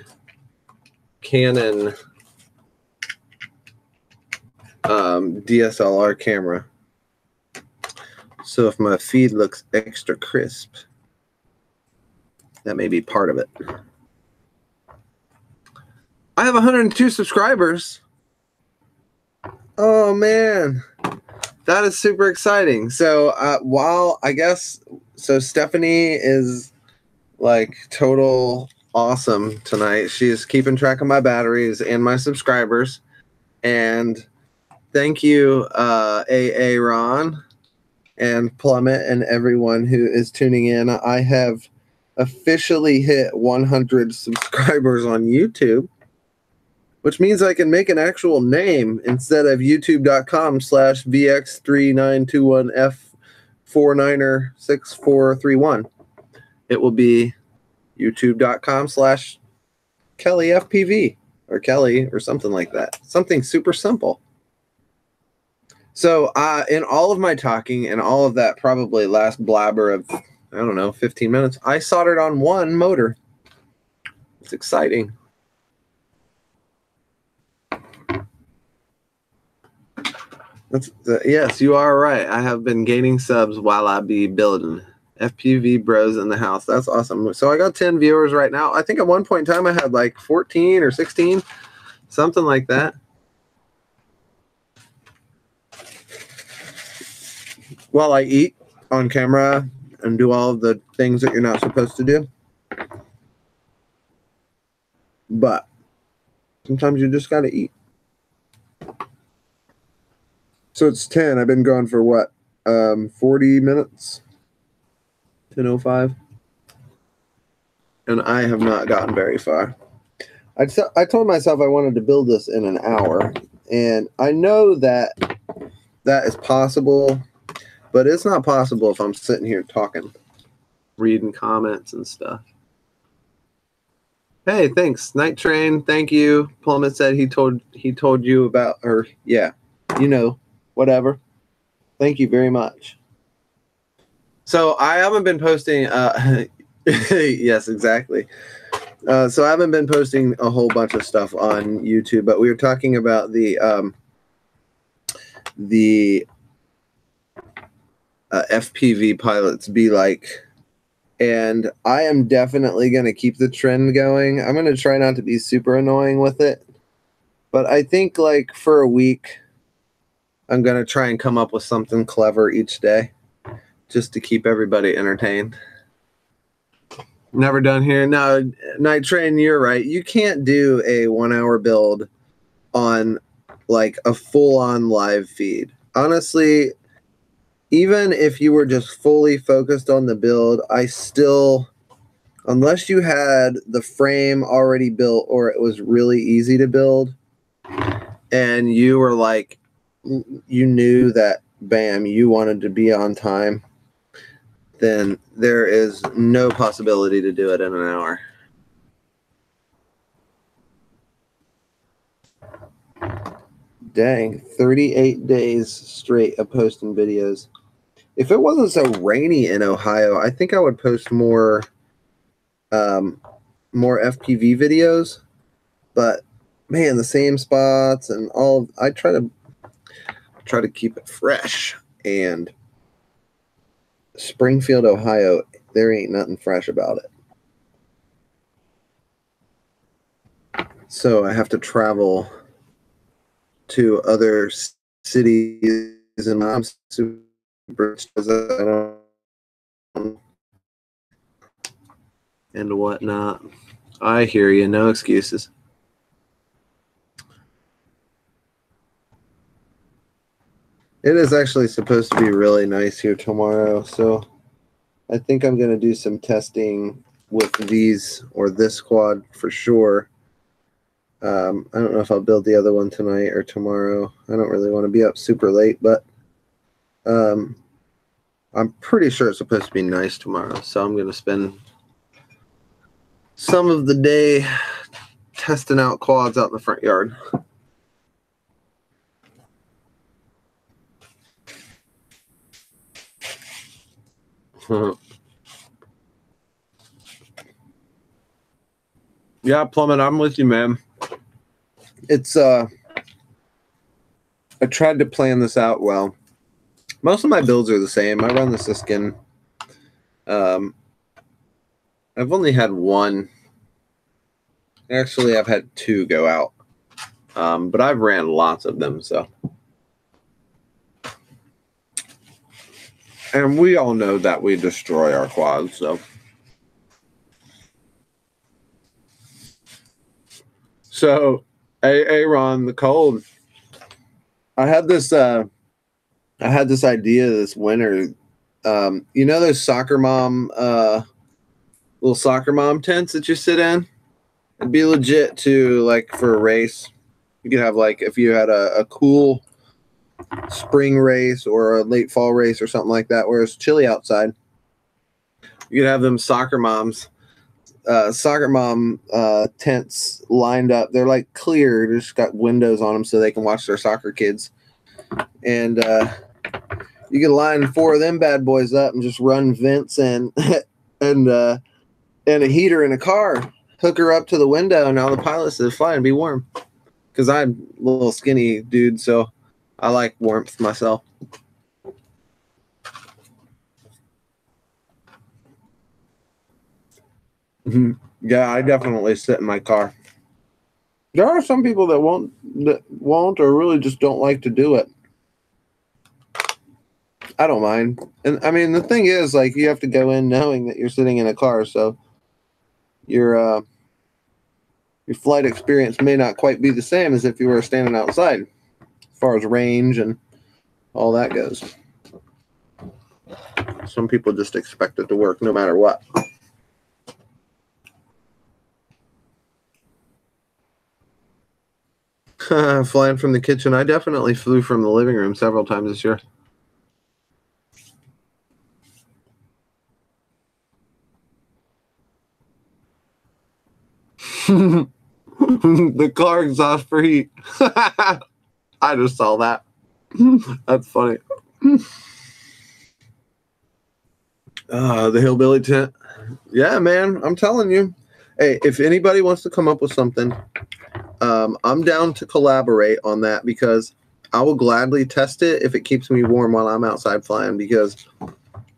Canon DSLR camera. So if my feed looks extra crisp, that may be part of it. I have 102 subscribers. Oh man, that is super exciting. So while I guess, so Stephanie is like total awesome tonight. She's keeping track of my batteries and my subscribers. And thank you, AA Ron and Plummet and everyone who is tuning in. I have officially hit 100 subscribers on YouTube, which means I can make an actual name instead of youtube.com/VX3921F49er6431. It will be youtube.com/KellyFPV or Kelly or something like that. Something super simple. So in all of my talking and all of that probably last blabber of, I don't know, 15 minutes, I soldered on one motor. It's exciting. Yes, you are right. I have been gaining subs while I be building. FPV bros in the house. That's awesome. So I got 10 viewers right now. I think at one point in time I had like 14 or 16, something like that. While I eat on camera and do all of the things that you're not supposed to do. But sometimes you just got to eat. So it's 10. I've been going for what? 40 minutes? 10:05. And I have not gotten very far. I told myself I wanted to build this in an hour. And I know that that is possible, but it's not possible if I'm sitting here talking, reading comments and stuff. Hey, thanks. Night Train, thank you. Plummet said he told you about her. Yeah, you know, whatever. Thank you very much. So I haven't been posting. Yes, exactly. So I haven't been posting a whole bunch of stuff on YouTube, but we were talking about the FPV pilots be like, and I am definitely going to keep the trend going. I'm going to try not to be super annoying with it, but I think like for a week, I'm going to try and come up with something clever each day just to keep everybody entertained. Never done here. No, Night Train, you're right. You can't do a 1 hour build on like a full-on live feed. Honestly, even if you were just fully focused on the build, I still, unless you had the frame already built or it was really easy to build and you were like, you knew that, bam, you wanted to be on time, then there is no possibility to do it in an hour. Dang, 38 days straight of posting videos. If it wasn't so rainy in Ohio, I think I would post more FPV videos. But man, the same spots and all. I try to keep it fresh. And Springfield, Ohio, there ain't nothing fresh about it. So I have to travel to other cities, and I'm super and whatnot. I hear you. No excuses. It is actually supposed to be really nice here tomorrow, so I think I'm going to do some testing with these or this quad for sure. I don't know if I'll build the other one tonight or tomorrow. I don't really want to be up super late, but I'm pretty sure it's supposed to be nice tomorrow, so I'm going to spend some of the day testing out quads out in the front yard. Yeah, Plummet, I'm with you, man. It's I tried to plan this out well. Most of my builds are the same. I run the Siskin. I've only had one. Actually, I've had two go out. But I've ran lots of them, so. And we all know that we destroy our quads, so. So, Aaron, the cold. I had this idea this winter. You know those soccer mom little soccer mom tents that you sit in? It'd be legit to, like, for a race. You could have, like, if you had a cool spring race or a late fall race or something like that where it's chilly outside, you could have them soccer mom tents lined up. They're like clear, just got windows on them so they can watch their soccer kids. And you could line four of them bad boys up and just run vents and and a heater in a car, hook her up to the window, and all the pilots is fly and be warm. Because I'm a little skinny dude, so I like warmth myself. Yeah, I definitely sit in my car. There are some people that won't or really just don't like to do it. I don't mind. And I mean, the thing is, like, you have to go in knowing that you're sitting in a car, so your flight experience may not quite be the same as if you were standing outside, as far as range and all that goes. Some people just expect it to work no matter what. Flying from the kitchen. I definitely flew from the living room several times this year. The car exhaust for heat. I just saw that. That's funny. The hillbilly tent. Yeah, man. I'm telling you. Hey, if anybody wants to come up with something, I'm down to collaborate on that because I will gladly test it if it keeps me warm while I'm outside flying, because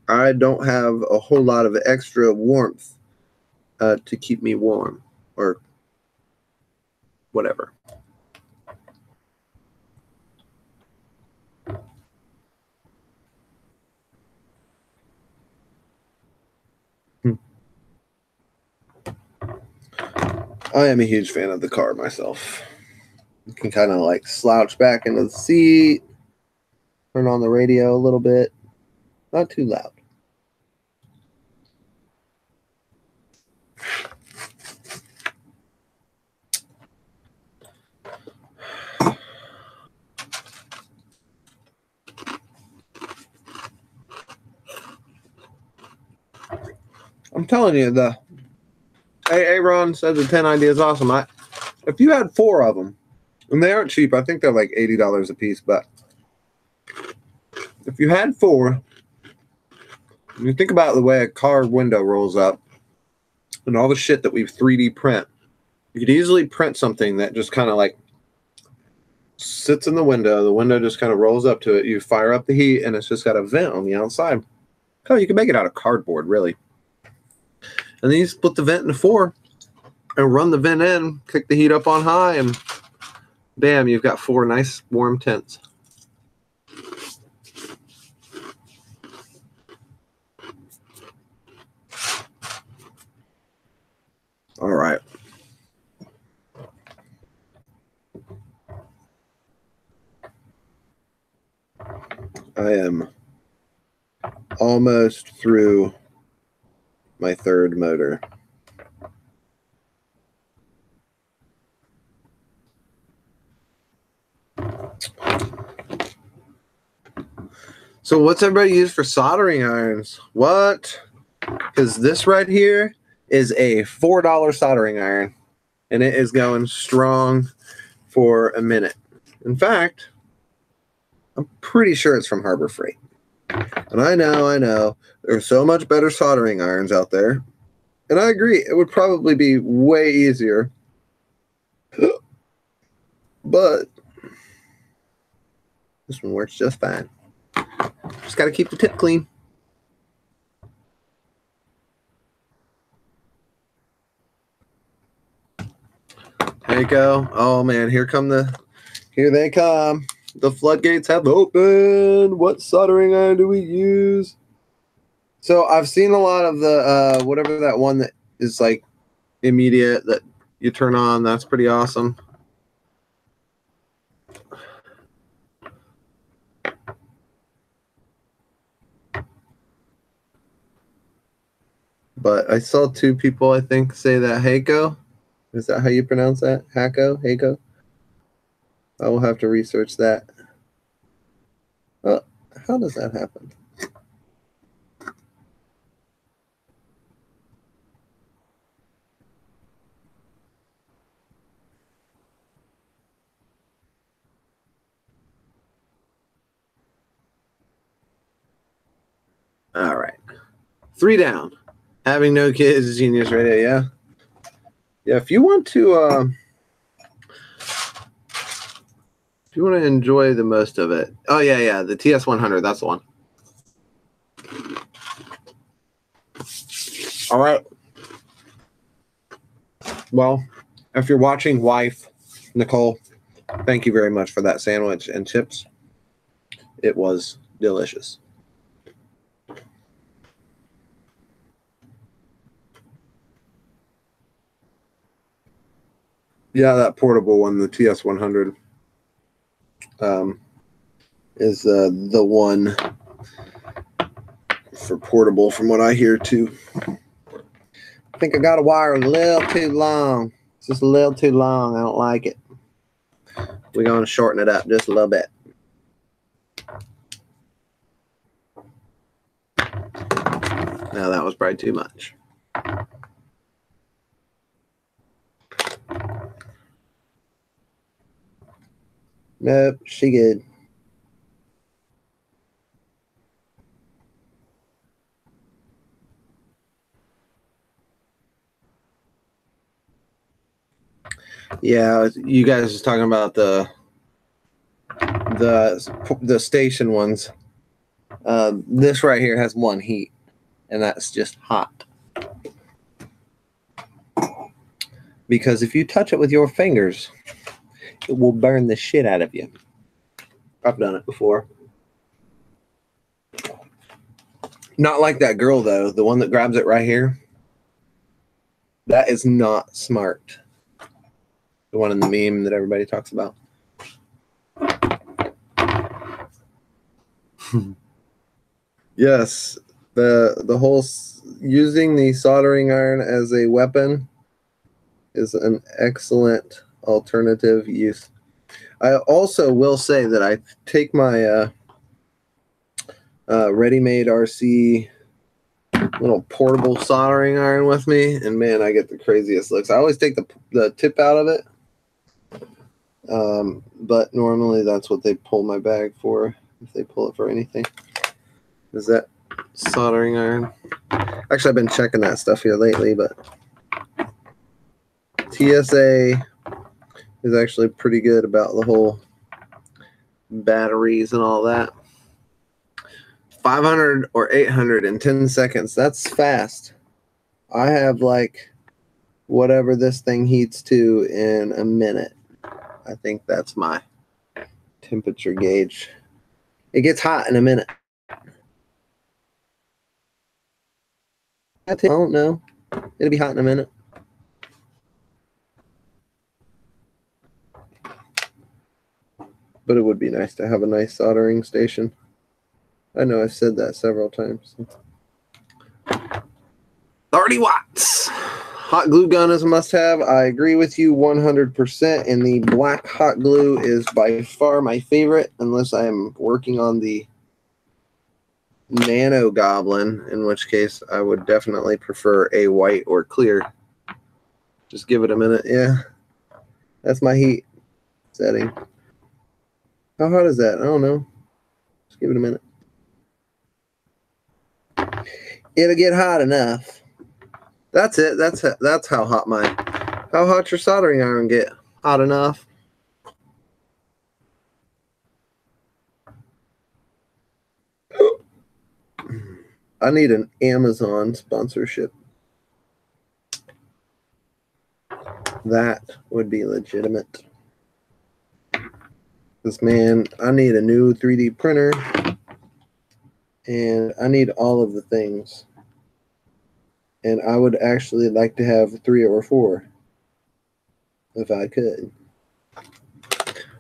I don't have a whole lot of extra warmth to keep me warm or whatever. I am a huge fan of the car myself. You can kind of like slouch back into the seat, turn on the radio a little bit, not too loud. I'm telling you, Aaron said the 10 idea is awesome. If you had four of them, and they aren't cheap, I think they're like $80 a piece, but if you had four, and you think about the way a car window rolls up and all the shit that we 3D print, you could easily print something that just kind of like sits in the window just kind of rolls up to it, you fire up the heat, and it's just got a vent on the outside. Oh, you can make it out of cardboard, really. And then you split the vent into four and run the vent in, kick the heat up on high, and bam, you've got four nice warm tents. All right. I am almost through my third motor. So what's everybody use for soldering irons? What? Because this right here is a $4 soldering iron, and it is going strong for a minute. In fact, I'm pretty sure it's from Harbor Freight. And I know, there's so much better soldering irons out there. And I agree, it would probably be way easier. But this one works just fine. Just got to keep the tip clean. There you go. Oh man, here they come. The floodgates have opened. What soldering iron do we use? So I've seen a lot of the whatever that one that is like immediate that you turn on. That's pretty awesome. But I saw two people, I think, say that Heiko. Is that how you pronounce that? Heiko? I will have to research that. Oh, how does that happen? All right. 3 down. Having no kids is genius radio, yeah. Yeah, if you want to enjoy the most of it. Oh yeah, the TS100, that's the one. All right. Well, if you're watching, wife, Nicole, thank you very much for that sandwich and chips. It was delicious. Yeah, that portable one, the TS100, is the one for portable, from what I hear too. I think I got a wire a little too long. It's just a little too long. I don't like it. We're going to shorten it up just a little bit. No, that was probably too much. Nope, she good. Yeah, you guys was talking about the station ones. This right here has one heat, and that's just hot. Because if you touch it with your fingers, it will burn the shit out of you. I've done it before. Not like that girl, though. The one that grabs it right here. That is not smart. The one in the meme that everybody talks about. Yes, the whole using the soldering iron as a weapon is an excellent alternative use. I also will say that I take my ready-made RC little portable soldering iron with me, and man, I get the craziest looks. I always take the tip out of it, but normally that's what they pull my bag for, if they pull it for anything. Is that soldering iron? Actually, I've been checking that stuff here lately, but TSA is actually pretty good about the whole batteries and all that. 500 or 800 in 10 seconds. That's fast. I have like whatever this thing heats to in a minute. I think that's my temperature gauge. It gets hot in a minute. I don't know. It'll be hot in a minute. But it would be nice to have a nice soldering station. I know I've said that several times. 30 watts. Hot glue gun is a must-have. I agree with you 100%. And the black hot glue is by far my favorite, unless I am working on the Nano Goblin, in which case I would definitely prefer a white or clear. Just give it a minute. Yeah, that's my heat setting. How hot is that? I don't know. Just give it a minute. It'll get hot enough. That's it. That's how hot how hot your soldering iron get? Hot enough. I need an Amazon sponsorship. That would be legitimate. Because, man, I need a new 3D printer. And I need all of the things. And I would actually like to have 3 or 4. If I could.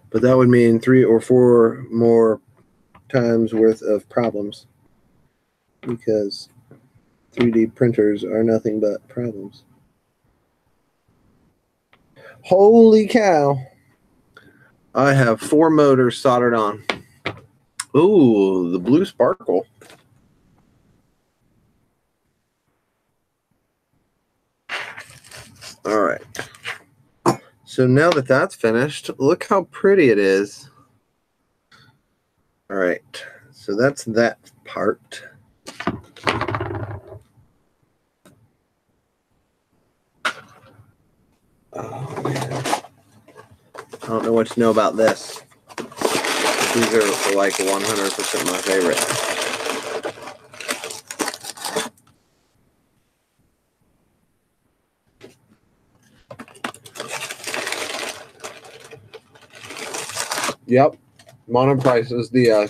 But that would mean 3 or 4 more times worth of problems. Because 3D printers are nothing but problems. Holy cow. I have 4 motors soldered on. Ooh, the blue sparkle. All right. So now that that's finished, look how pretty it is. All right. So that's that part. Oh, man. I don't know what to know about this. These are like 100% my favorite. Yep. Monoprice is the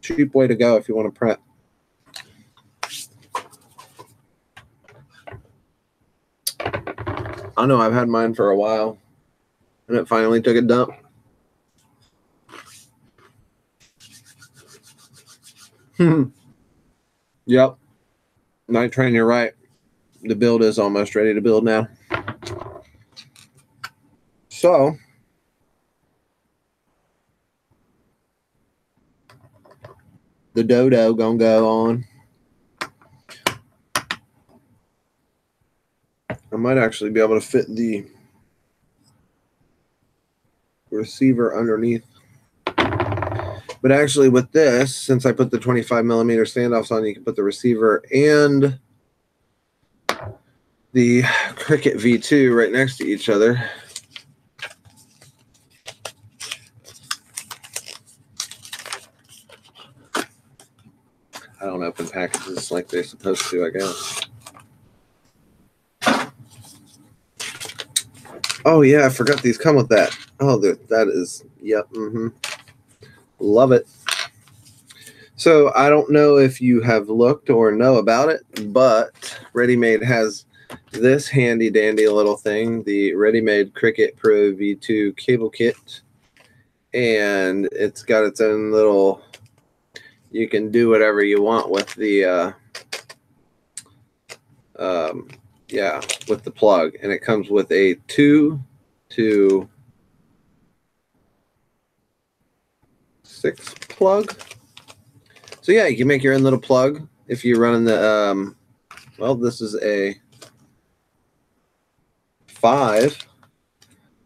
cheap way to go if you want to print. I know I've had mine for a while, and it finally took a dump. Yep. Night Train, you're right. The build is almost ready to build now. So, the dodo gonna go on. I might actually be able to fit the receiver underneath. But actually with this, since I put the 25mm standoffs on, you can put the receiver and the Cricket V2 right next to each other. I don't open packages like they're supposed to, I guess. Oh yeah, I forgot these come with that. Oh, that is, yep, love it. So I don't know if you have looked or know about it, but Ready Made has this handy dandy little thing, the Ready Made Cricket Pro V2 cable kit. And it's got its own little, you can do whatever you want with the, yeah, with the plug. And it comes with a 2 to 6 plug. So yeah, you can make your own little plug if you're running the, well, this is a 5.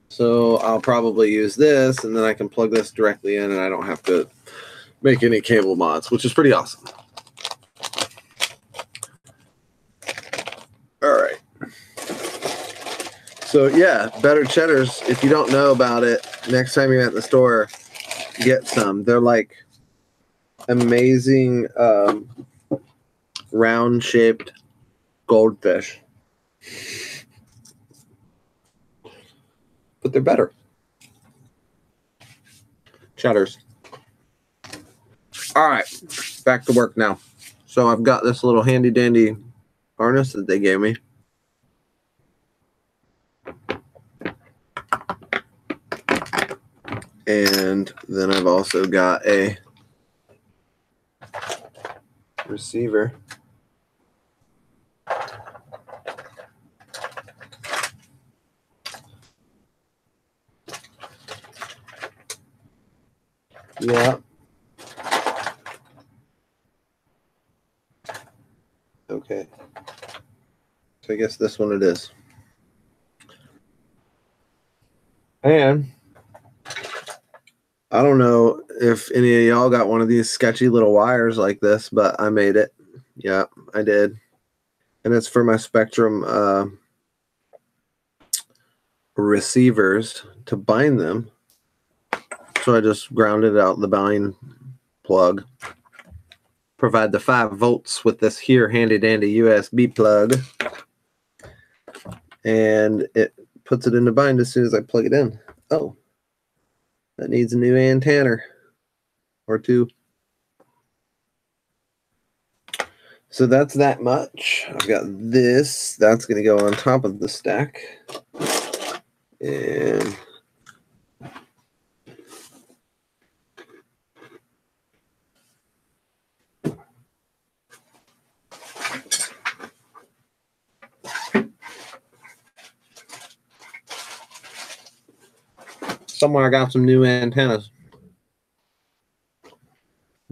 So I'll probably use this, and then I can plug this directly in, and I don't have to make any cable mods, which is pretty awesome. All right. So yeah, Better Cheddars, if you don't know about it, next time you're at the store, get some. They're like amazing round-shaped goldfish. But they're better. Cheddars. All right, back to work now. So I've got this little handy dandy harness that they gave me. And then I've also got a receiver. Yeah. Okay. So I guess this one it is. And I don't know if any of y'all got one of these sketchy little wires like this, but I made it. Yeah, I did. And it's for my Spectrum receivers to bind them. So I just grounded out the bind plug. Provide the 5 volts with this here handy dandy USB plug. And it puts it into bind as soon as I plug it in. Oh, that needs a new antenna or 2. So that's that much. I've got this. That's going to go on top of the stack. And somewhere I got some new antennas,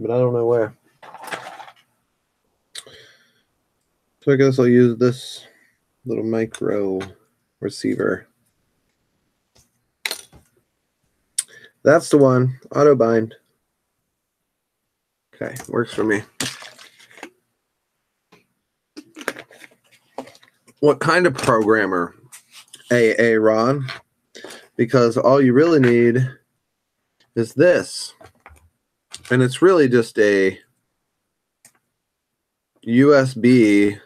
but I don't know where. So I guess I'll use this little micro receiver. That's the one, auto bind. Okay, works for me. What kind of programmer? Ron? Because all you really need is this. And it's really just a USB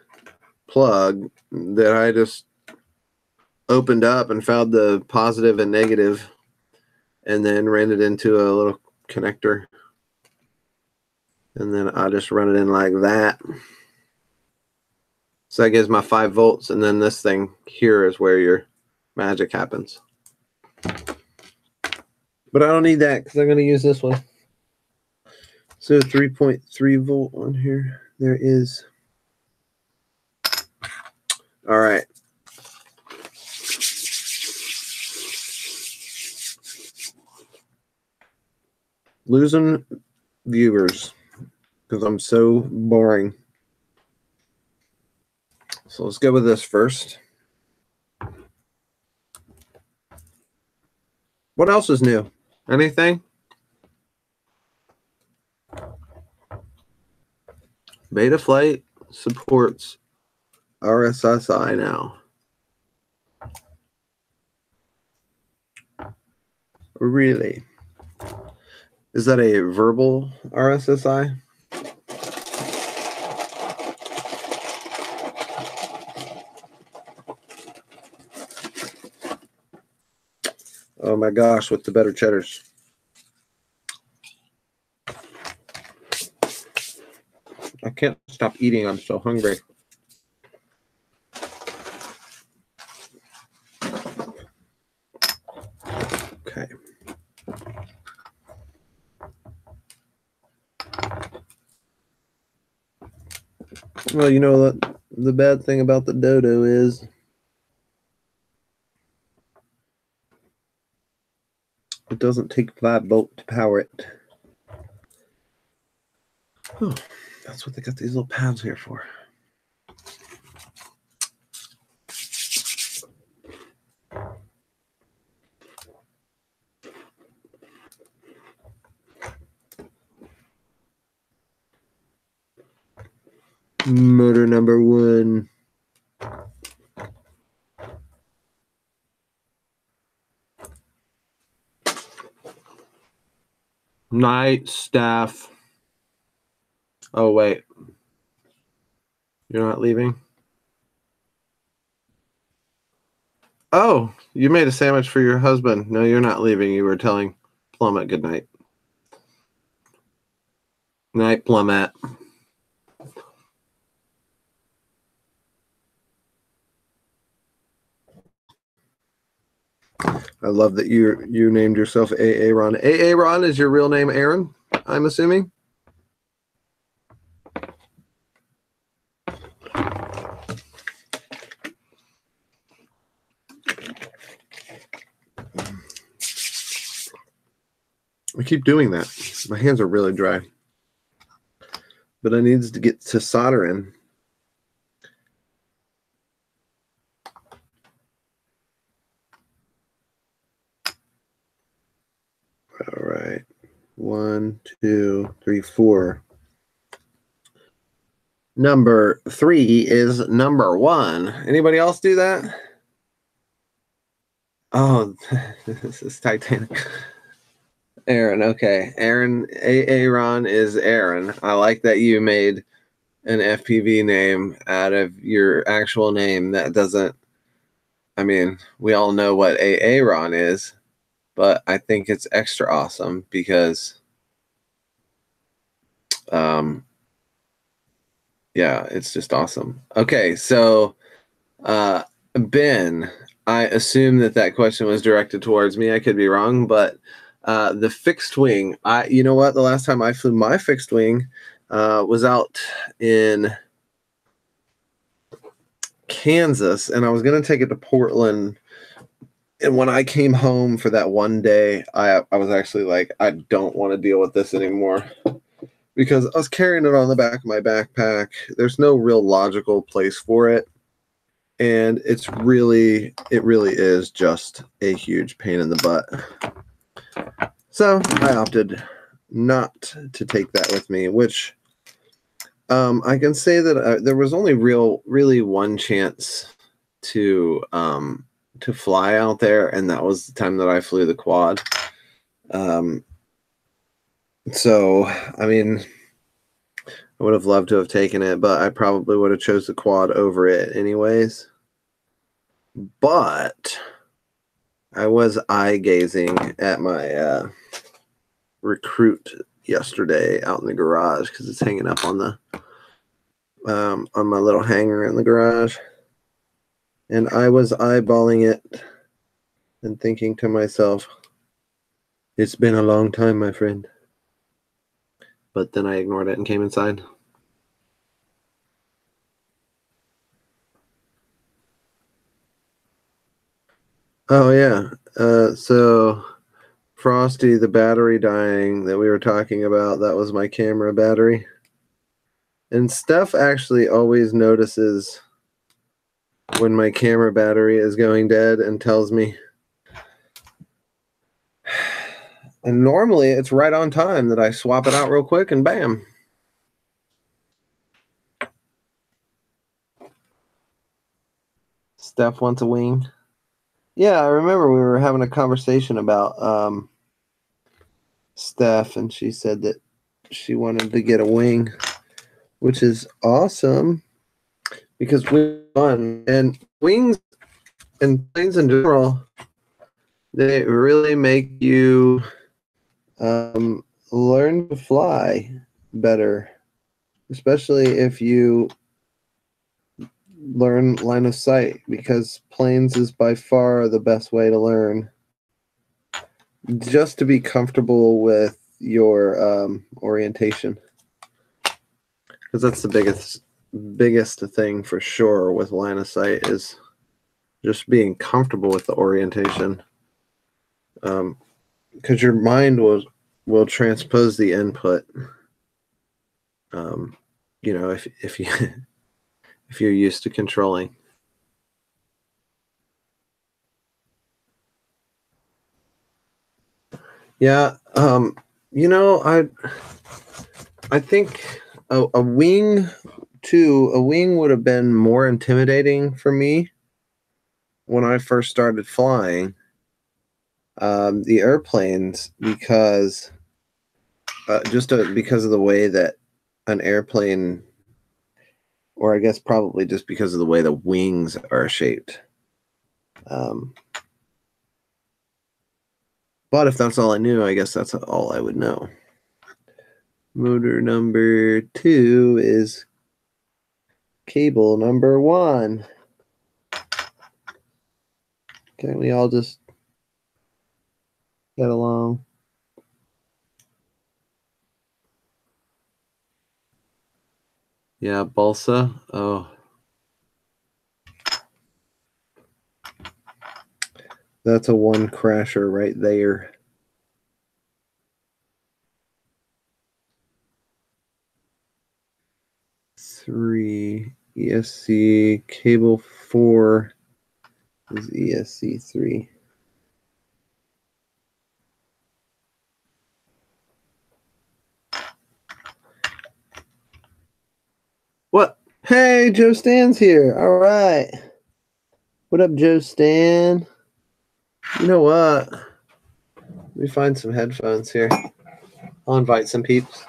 plug that I just opened up and found the positive and negative and then ran it into a little connector. And then I just run it in like that. So that gives my 5 volts. And then this thing here is where your magic happens. But I don't need that because I'm going to use this one. So 3.3 volt on here. There is. All right. Losing viewers because I'm so boring. So let's go with this first. What else is new? Anything? Betaflight supports RSSI now. Really? Is that a verbal RSSI? Oh my gosh, with the better cheddars. I can't stop eating. I'm so hungry. Okay. Well, you know what? The bad thing about the Dodo is it doesn't take 5 volt to power it. Oh, that's what they got these little pads here for. Motor number 1. Night staff. Oh, wait. You're not leaving? Oh, you made a sandwich for your husband. No, you're not leaving. You were telling Plummet good night. Night, Plummet. I love that you named yourself Aaron. Aaron is your real name, Aaron, I'm assuming? I keep doing that. My hands are really dry. But I need to get to soldering. All right. 1, 2, 3, 4. Number 3 is number 1. Anybody else do that? Oh, this is Titanic. Aaron, okay. Aaron is Aaron. I like that you made an FPV name out of your actual name. That doesn't, I mean, we all know what Aaron is, but I think it's extra awesome because, yeah, it's just awesome. Okay, so, Ben, I assume that question was directed towards me. I could be wrong, but the fixed wing, you know what? The last time I flew my fixed wing was out in Kansas, and I was going to take it to Portland. And when I came home for that one day, I was actually like, I don't want to deal with this anymore because I was carrying it on the back of my backpack. There's no real logical place for it. And it really is just a huge pain in the butt. So I opted not to take that with me, which I can say that there was only really one chance to fly out there, and that was the time that I flew the quad. So, I mean, I would have loved to have taken it, but I probably would have chose the quad over it anyways. But I was eye-gazing at my Recruit yesterday out in the garage because it's hanging up on the on my little hanger in the garage. And I was eyeballing it and thinking to myself, it's been a long time, my friend. But then I ignored it and came inside. Oh, yeah. So Frosty, the battery dying that we were talking about, that was my camera battery. And Steph actually always notices when my camera battery is going dead and tells me. And normally it's right on time that I swap it out real quick and bam. Steph wants a wing. Yeah, I remember we were having a conversation about Steph, and she said that she wanted to get a wing, which is awesome because we won. And wings and planes in general, they really make you learn to fly better, especially if you learn line of sight, because planes is by far the best way to learn. Just to be comfortable with your orientation, because that's the biggest thing for sure with line of sight is just being comfortable with the orientation, because your mind will transpose the input. You know, if you if you're used to controlling. Yeah, you know, I think a wing would have been more intimidating for me when I first started flying the airplanes, because because of the way that an airplane, or I guess probably just because of the way the wings are shaped. But if that's all I knew, I guess that's all I would know. Motor number 2 is cable number 1. Can't we all just get along? Yeah, balsa. Oh. That's a one crasher right there. 3. ESC cable 4 is ESC 3. What? Hey, Joe Stan's here. All right. What up, Joe Stan? You know what? Let me find some headphones here. I'll invite some peeps.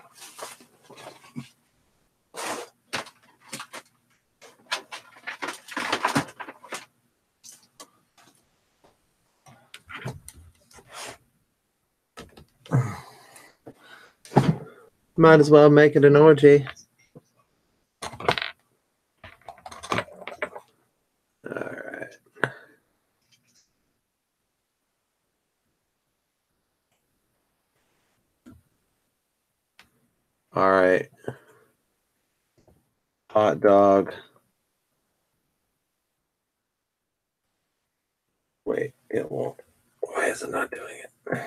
Might as well make it an orgy. All right. Hot dog. Wait, it won't. Why is it not doing it?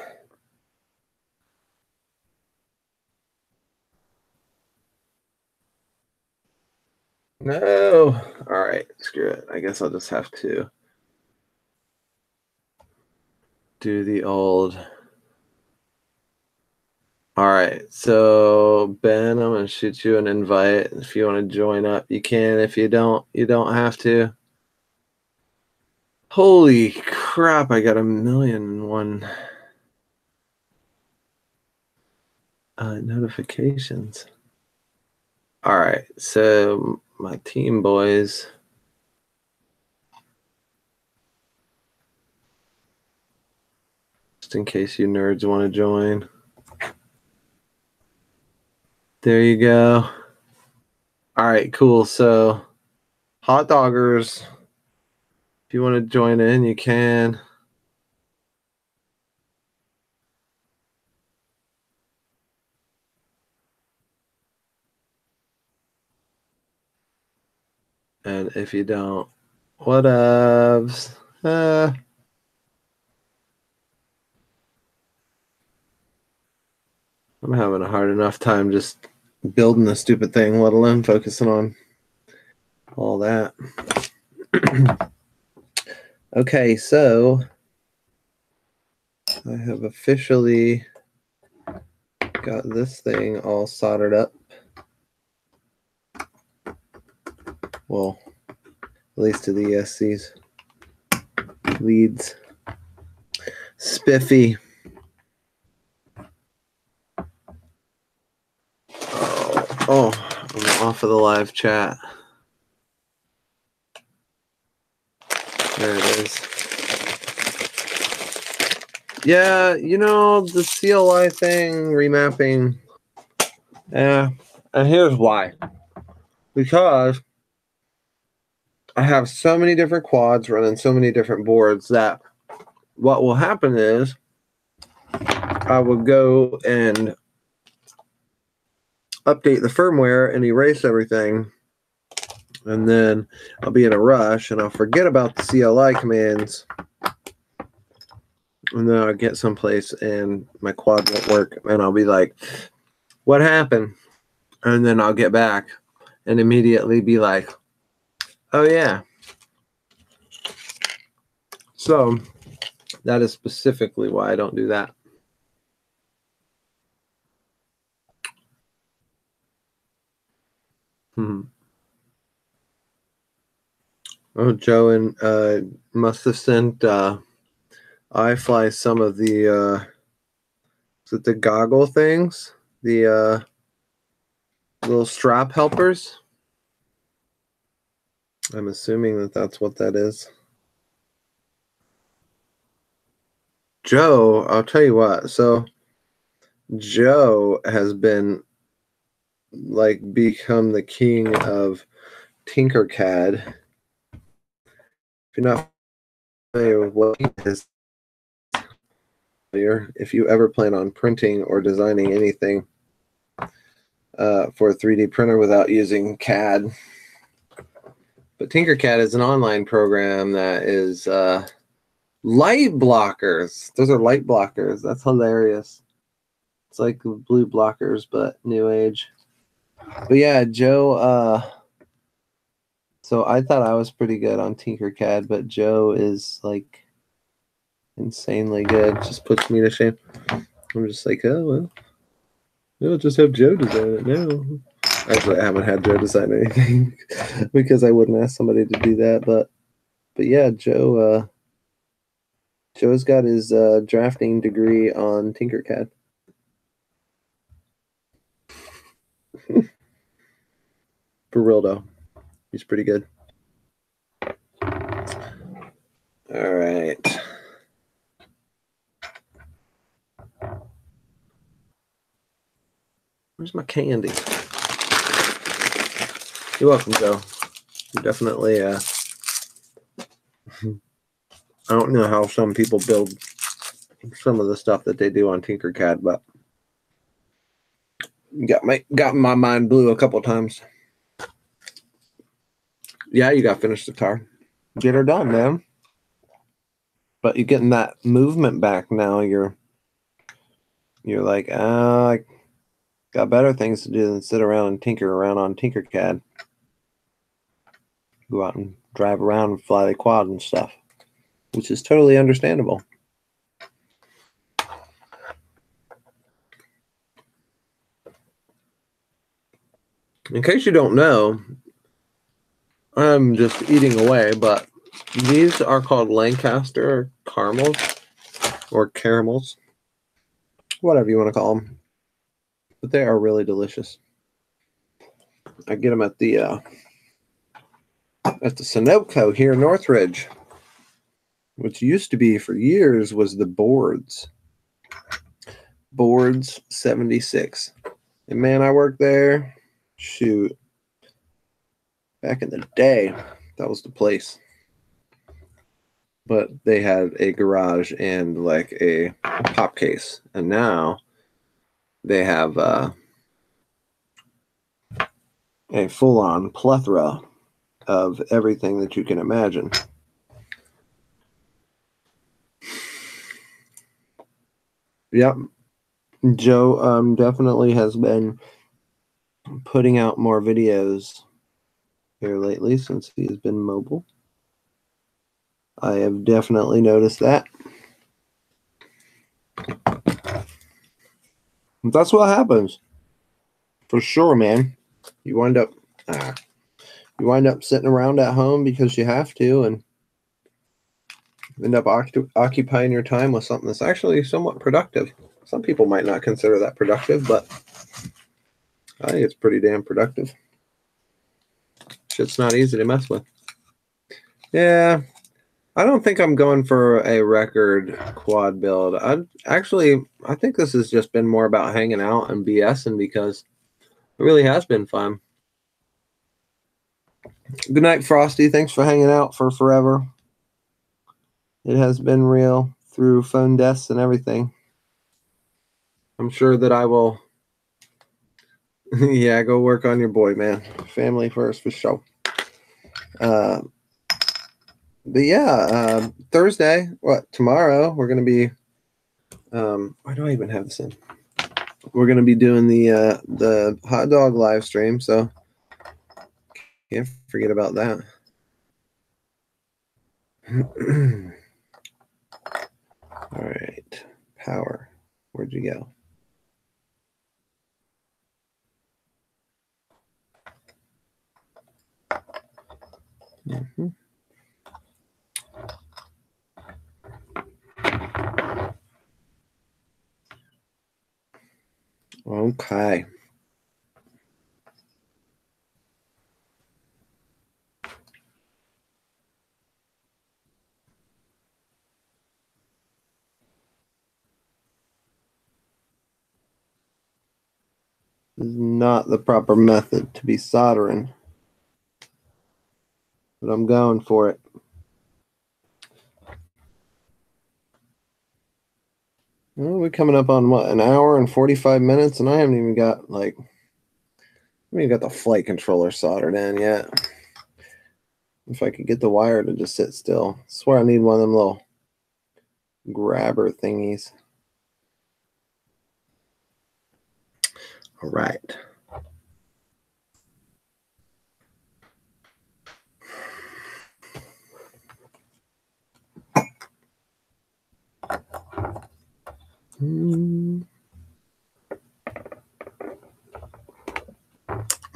No. All right, screw it. I guess I'll just have to do the old. All right, so Ben, I'm gonna shoot you an invite. If you want to join up, you can. If you don't, you don't have to. Holy crap, I got 1,000,001 notifications. All right, so my team boys. Just in case you nerds want to join. There you go. All right, cool. So, hot doggers, if you want to join in, you can. And if you don't, whatevs. I'm having a hard enough time just building the stupid thing, let alone focusing on all that. Okay, so I have officially got this thing all soldered up. Well, at least to the ESCs. Leads. Spiffy. Oh, I'm off of the live chat. There it is. Yeah, you know, the CLI thing, remapping. Yeah, and here's why. Because I have so many different quads running so many different boards that what will happen is I will go and update the firmware and erase everything, and then I'll be in a rush and I'll forget about the CLI commands, and then I'll get someplace and my quad won't work, and I'll be like, what happened? And then I'll get back and immediately be like, oh yeah. So that is specifically why I don't do that. Oh, Joe and must have sent iFly some of the is it the goggle things, the little strap helpers. I'm assuming that that's what that is. Joe, I'll tell you what. So Joe has been like become the king of Tinkercad. If you're not familiar with what he is, if you ever plan on printing or designing anything for a 3D printer without using CAD. But Tinkercad is an online program that is light blockers. Those are light blockers. That's hilarious. It's like blue blockers, but new age. But yeah, Joe So I thought I was pretty good on Tinkercad, but Joe is like insanely good. Just puts me to shame. I'm just like, oh well, I'll just have Joe design it now. Actually, I haven't had Joe design anything because I wouldn't ask somebody to do that. But yeah, Joe's got his drafting degree on Tinkercad. For real though, he's pretty good. All right. Where's my candy? You're welcome, Joe. You're definitely, I don't know how some people build some of the stuff that they do on Tinkercad, but got my mind blew a couple times. Yeah, you got to finish the car. Get her done, man. But you're getting that movement back now. You're like, I got better things to do than sit around and tinker around on Tinkercad. Go out and drive around and fly the quad and stuff, which is totally understandable. In case you don't know, I'm just eating away, but these are called Lancaster caramels or caramels, whatever you want to call them. But they are really delicious. I get them at the Sunoco here in Northridge, which used to be for years was the Boards 76. And man, I worked there. Shoot. Back in the day, that was the place. But they had a garage and like a pop case. And now they have a full-on plethora of everything that you can imagine. Yep. Joe definitely has been putting out more videos here lately since he has been mobile. I have definitely noticed that. That's what happens. For sure, man. You wind up sitting around at home because you have to, and end up occupying your time with something that's actually somewhat productive. Some people might not consider that productive, but I think it's pretty damn productive. Shit's not easy to mess with. Yeah, I don't think I'm going for a record quad build. I think this has just been more about hanging out and BSing because it really has been fun. Good night, Frosty. Thanks for hanging out for forever. It has been real through phone desks and everything. I'm sure that I will. Yeah, go work on your boy, man. Family first for sure. But yeah, Thursday, tomorrow, we're going to be, why do I even have this in? We're going to be doing the hot dog live stream, so can't forget about that. All right, power, where'd you go? Mm-hmm. Okay. This is not the proper method to be soldering, but I'm going for it. Well, we're coming up on what, an hour and 45 minutes, and I haven't even got the flight controller soldered in yet. If I could get the wire to just sit still. I swear I need one of them little grabber thingies. All right.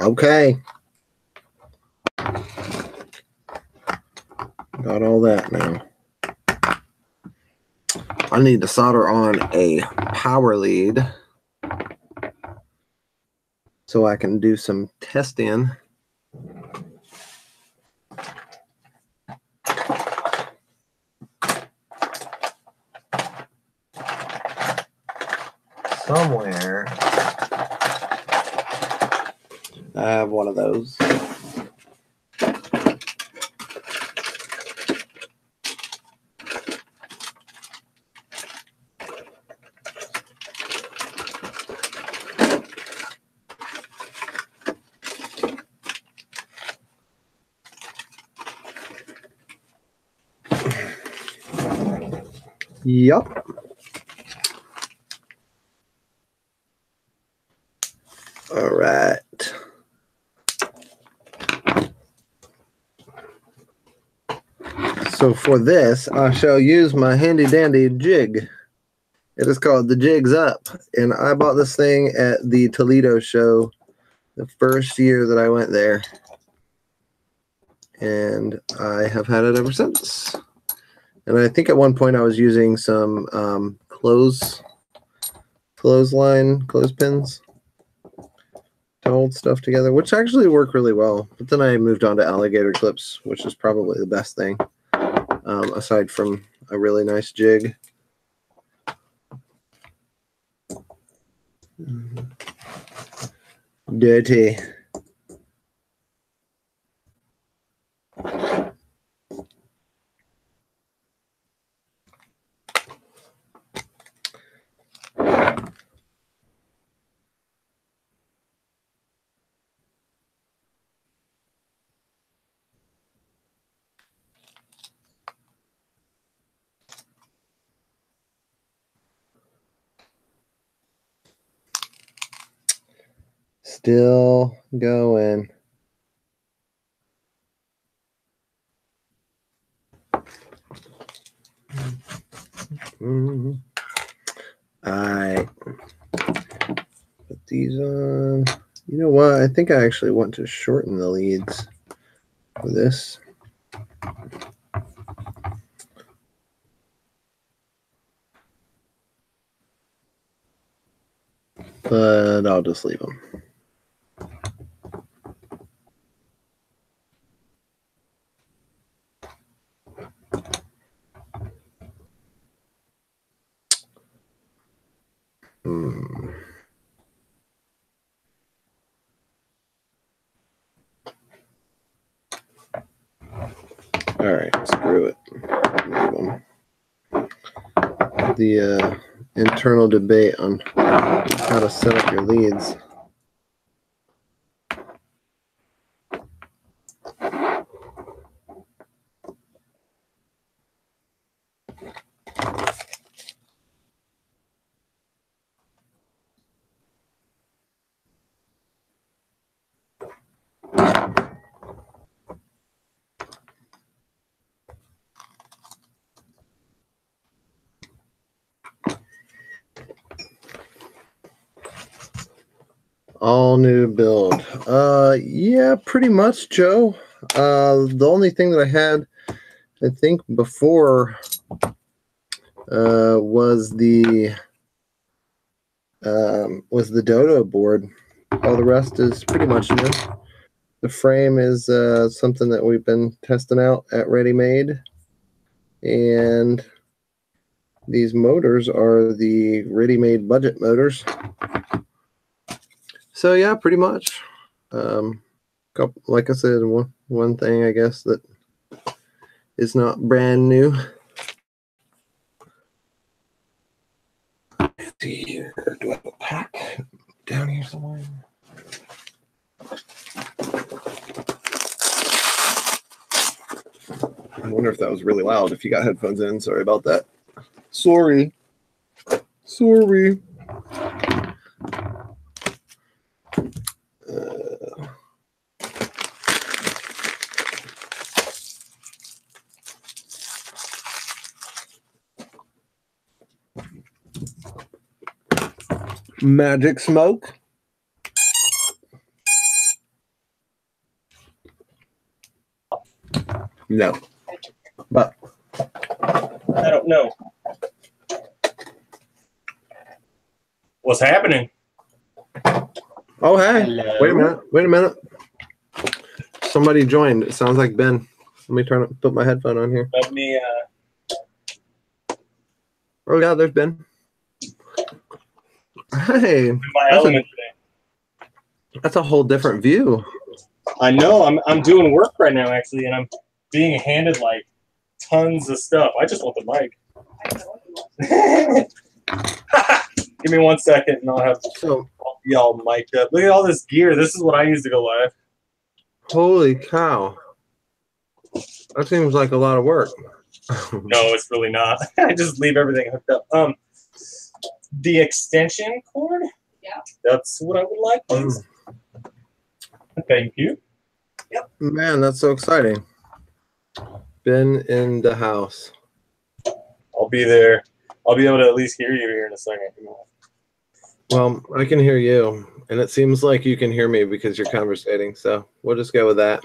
Okay. Got all that now. I need to solder on a power lead so I can do some testing. Somewhere I have one of those. Yep. All right. So for this, I shall use my handy dandy jig. It is called the Jigs Up, and I bought this thing at the Toledo show the first year that I went there, and I have had it ever since. And I think at one point I was using some clothespins to hold stuff together, which actually work really well. But then I moved on to alligator clips, which is probably the best thing, aside from a really nice jig. Dirty. Still going. I put these on. You know what? I think I actually want to shorten the leads for this. But I'll just leave them. All right, screw it. Leave them. The internal debate on how to set up your leads. All new build. Yeah, pretty much, Joe. The only thing that I had, I think, before was the Dodo board. All the rest is pretty much new. The frame is something that we've been testing out at Ready Made, and these motors are the Ready Made budget motors. So yeah, pretty much. Like I said, one thing I guess that is not brand new. Let's see here. Do I have a pack down here somewhere? I wonder if that was really loud. If you got headphones in, sorry about that. Sorry. Magic smoke. No. But I don't know. What's happening? oh hey. Hello? Wait a minute. Somebody joined. It sounds like Ben. Let me put my headphone on here. Let me Oh yeah, there's Ben. Hey, my element today. that's a whole different view. I know. I'm doing work right now actually, and I'm being handed like tons of stuff. I just want the mic. Give me 1 second, and I'll have y'all mic'd up. Look at all this gear. This is what I use to go live. Holy cow! That seems like a lot of work. No, it's really not. I just leave everything hooked up. The extension cord. Yeah. That's what I would like, please. Thank you. Yep. Man, that's so exciting. Ben in the house. I'll be there. I'll be able to at least hear you here in a second. Well, I can hear you, and it seems like you can hear me because you're conversating. So we'll just go with that.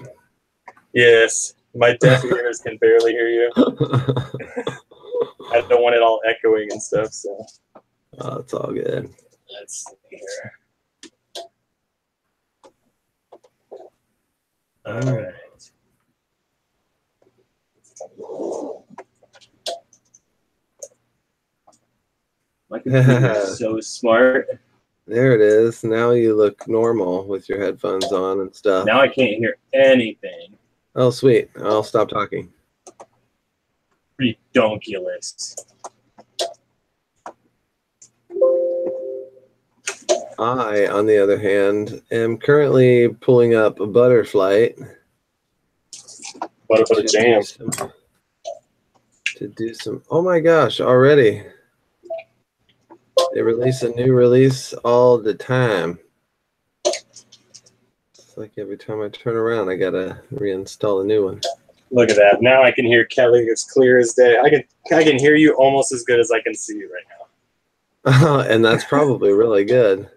Yes, my deaf ears can barely hear you. I don't want it all echoing and stuff. So. Oh, it's all good. Let's see here. All right. My computer is so smart. There it is. Now you look normal with your headphones on and stuff. Now I can't hear anything. Oh, sweet. I'll stop talking. Redonkulous. I, on the other hand, am currently pulling up a Butterflight. Butter jam. To do some. Oh my gosh! Already, they release a new release all the time. It's like every time I turn around, I gotta reinstall a new one. Look at that! Now I can hear Kelly as clear as day. I can hear you almost as good as I can see you right now. And that's probably really good.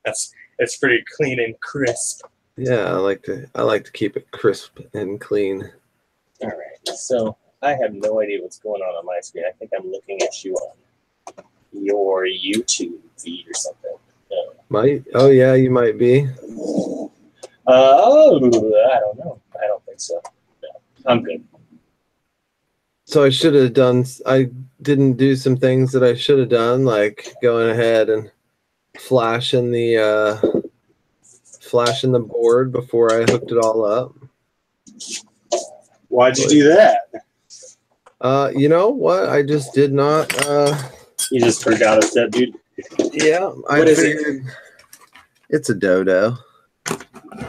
It's pretty clean and crisp. Yeah, I like to keep it crisp and clean. All right, so I have no idea what's going on my screen. I think I'm looking at you on your YouTube feed or something. No. Might? Oh yeah, you might be. Oh, I don't know. I don't think so. No, I'm good. So I should have done. I didn't do some things that I should have done, like going ahead and flashing the board before I hooked it all up. Why'd you do that? You know what? I just did not. You just forgot a step, dude. Yeah, I figured it's a dodo.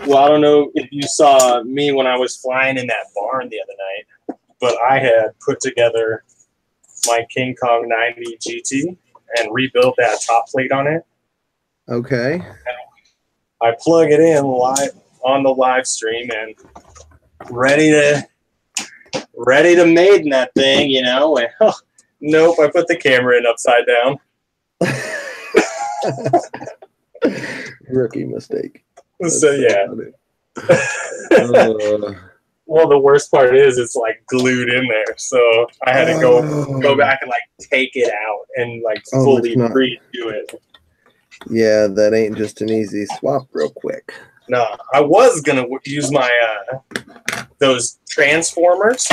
Well, I don't know if you saw me when I was flying in that barn the other night, but I had put together my King Kong 90 GT and rebuilt that top plate on it. Okay. And I plug it in live on the live stream and ready to maiden that thing, you know. And, nope, I put the camera in upside down. Rookie mistake. So yeah. Well, the worst part is it's like glued in there, so I had to go back and like take it out and like fully redo it. Yeah, that ain't just an easy swap real quick. No, I was gonna use my those transformers.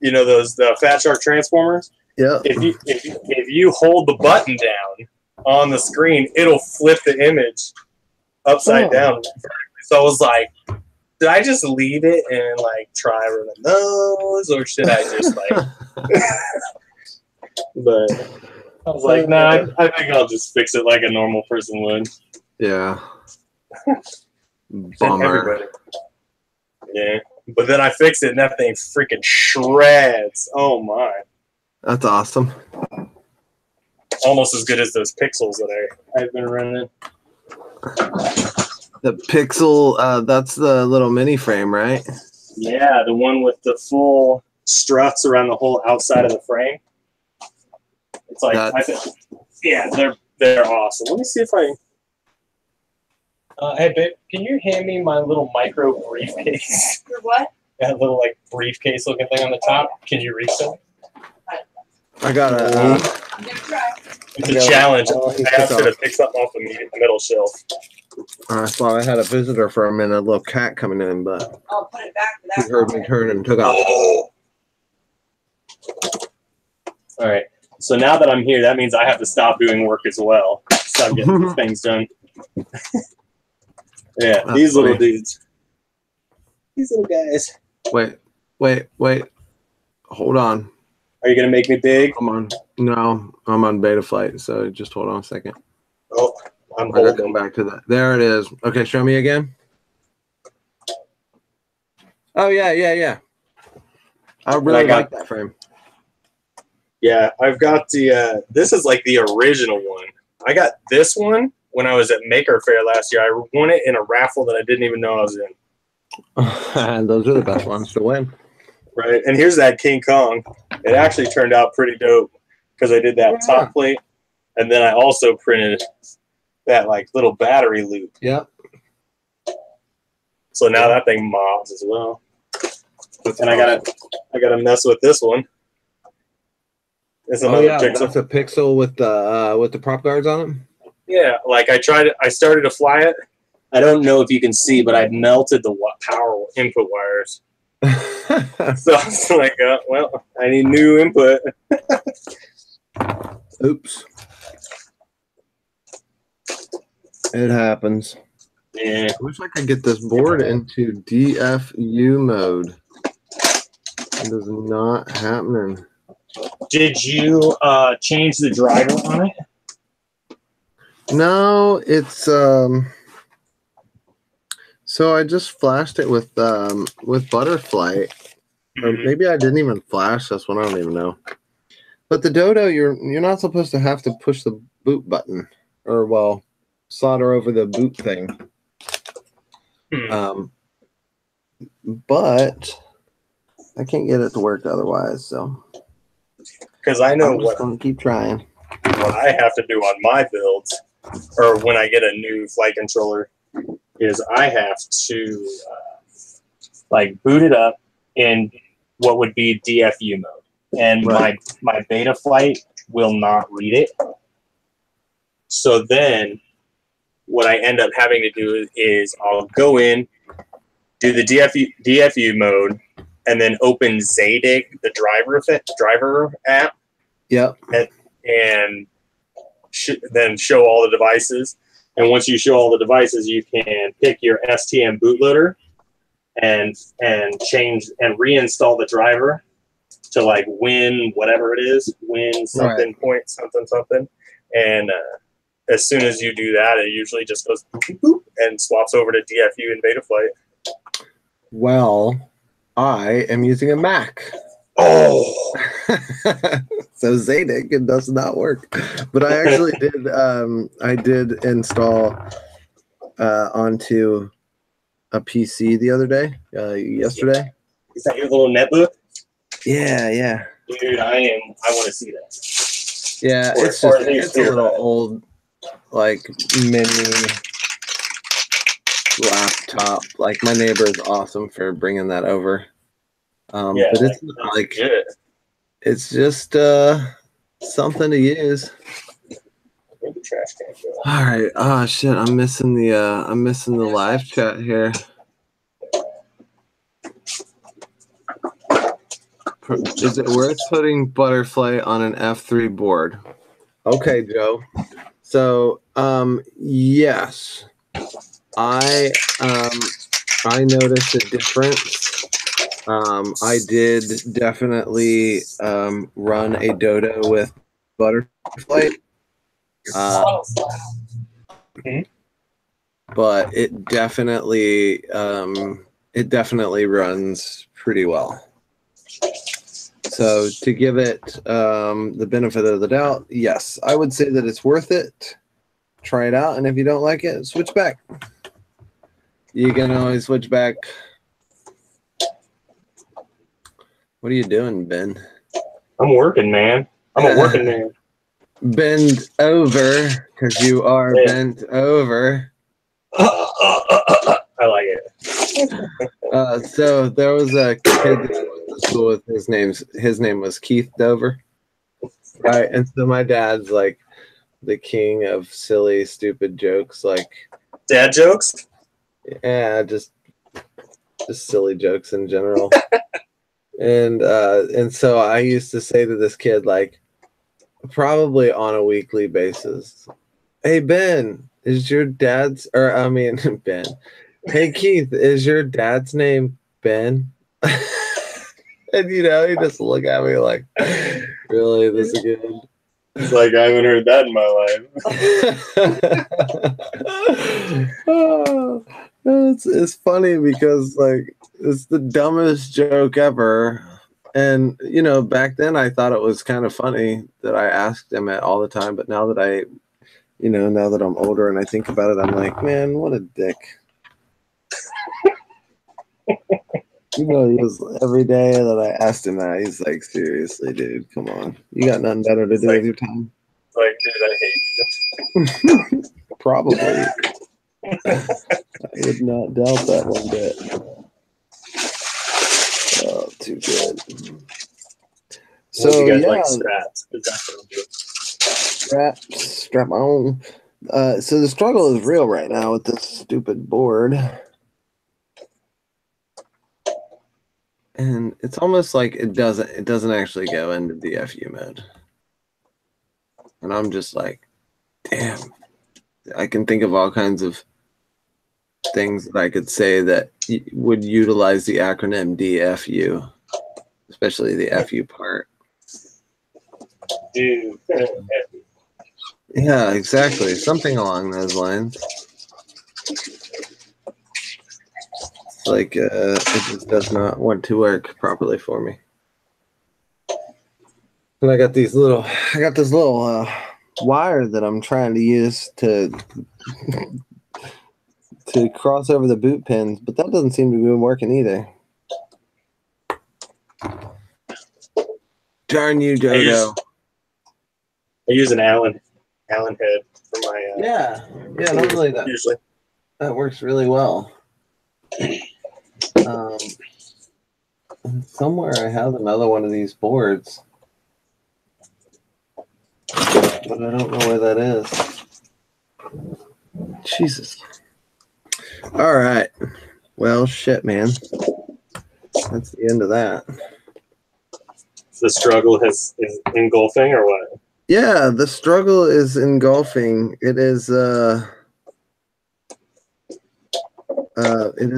You know the Fat Shark transformers. Yeah. If you hold the button down on the screen, it'll flip the image upside down. So I was like, did I just leave it and like try running those, or should I just like? But I was like, nah, I think I'll just fix it like a normal person would. Yeah. Bummer. Yeah, but then I fixed it and that thing freaking shreds. Oh my. That's awesome. Almost as good as those pixels that I've been running. The Pixel, that's the little mini frame, right? Yeah, the one with the full struts around the whole outside of the frame. It's like, yeah, They're awesome. Let me see if I. Hey, babe, can you hand me my little micro briefcase? Your what? That little like briefcase looking thing on the top. Can you reach that? I got a. I'm gonna try. It's a challenge. Oh, he I asked her took to pick something off the middle shelf. I thought I had a visitor for a minute, a little cat coming in, but I'll put it back for he that. heard me turn and took off. Oh. All right. So now that I'm here, that means I have to stop doing work as well. Stop getting things done. Yeah, That's these little funny. dudes. These little guys. Wait. Hold on. Are you gonna make me big? No, I'm on beta flight, so just hold on a second. Oh, I'm I gotta holding. come back to that. There it is. Okay, show me again. Oh yeah. I really like that frame. Yeah, I've got the. This is like the original one. I got this one when I was at Maker Faire last year. I won it in a raffle that I didn't even know I was in. Those are the best ones to win. Right, and here's that King Kong. It actually turned out pretty dope because I did that top plate, and then I also printed that like little battery loop. Yep. So now that thing mobs as well. And I gotta mess with this one. It's another pixel. That's a pixel with the prop guards on it. Yeah, like I started to fly it. I don't know if you can see, but I melted the power input wires. So I was like, well, I need new input. Oops. It happens. Yeah. I wish I could get this board into DFU mode. It is not happening. Did you change the driver on it? No, it's so I just flashed it with Butterfly. Or maybe I didn't even flash this one, I don't even know. But the Dodo, you're not supposed to have to push the boot button or well solder over the boot thing. But I can't get it to work otherwise, so because I know I'm just gonna keep trying. What I have to do on my builds, or when I get a new flight controller, is I have to like boot it up in what would be DFU mode, and my beta flight will not read it. So then, what I end up having to do is I'll go in, do the DFU mode, and then open Zadig, the driver app. Yep. And then show all the devices. And once you show all the devices, you can pick your STM bootloader and change and reinstall the driver to like win whatever it is, win something point something. And as soon as you do that, it usually just goes boop, boop, and swaps over to DFU and Betaflight. Well, I am using a Mac. Oh. So Zadig, it does not work. But I actually did install onto a PC the other day, yesterday. Is that your little netbook? Yeah. Dude, I want to see that. Yeah, it's a little old, like mini laptop. Like my neighbor is awesome for bringing that over. But it's like good. It's just something to use. Where'd the trash can go? All right. Oh shit! I'm missing the live chat here. Is it worth putting Butterfly on an F3 board? Okay, Joe. So yes, I noticed a difference. I did definitely run a Dodo with Butterfly, but it definitely runs pretty well. So to give it the benefit of the doubt, yes, I would say that it's worth it. Try it out, and if you don't like it, switch back. You can always switch back. What are you doing, Ben? I'm working, man. I'm a working man. Bend over, because you are bent over. I like it. So there was a kid that I went to school with. His name was Keith Dover. Right, and so my dad's like the king of silly, stupid jokes, like dad jokes. Yeah, just silly jokes in general. And so I used to say to this kid, like, probably on a weekly basis, "Hey Ben, is your dad's?" Or I mean Ben. "Hey Keith, is your dad's name Ben?" And you know, he just look at me like, "Really, this again?" It's like I haven't heard that in my life. It's funny because like it's the dumbest joke ever. And you know, back then I thought it was kind of funny that I asked him it all the time, but now that now that I'm older and I think about it, I'm like, man, what a dick. He was every day that I asked him that, he's like, seriously, dude, come on. You got nothing better to do with your time? Like, dude, I hate you. Probably. I would not doubt that one bit. Oh, too good. So you guys yeah, like straps. Strap my own. So the struggle is real right now with this stupid board. And it's almost like it doesn't actually go into DFU mode. And I'm just like, damn. I can think of all kinds of things that I could say that would utilize the acronym DFU, especially the FU part. Dude. Yeah, exactly. Something along those lines. Like it just does not want to work properly for me. And I got this little wire that I'm trying to use to cross over the boot pins, but that doesn't seem to be working either. Darn you, Dodo. I use an Allen head for my yeah, normally that works really well. Somewhere I have another one of these boards, but I don't know where that is. Jesus. All right. Well, shit, man. That's the end of that. The struggle is engulfing, or what? Yeah, the struggle is engulfing. It is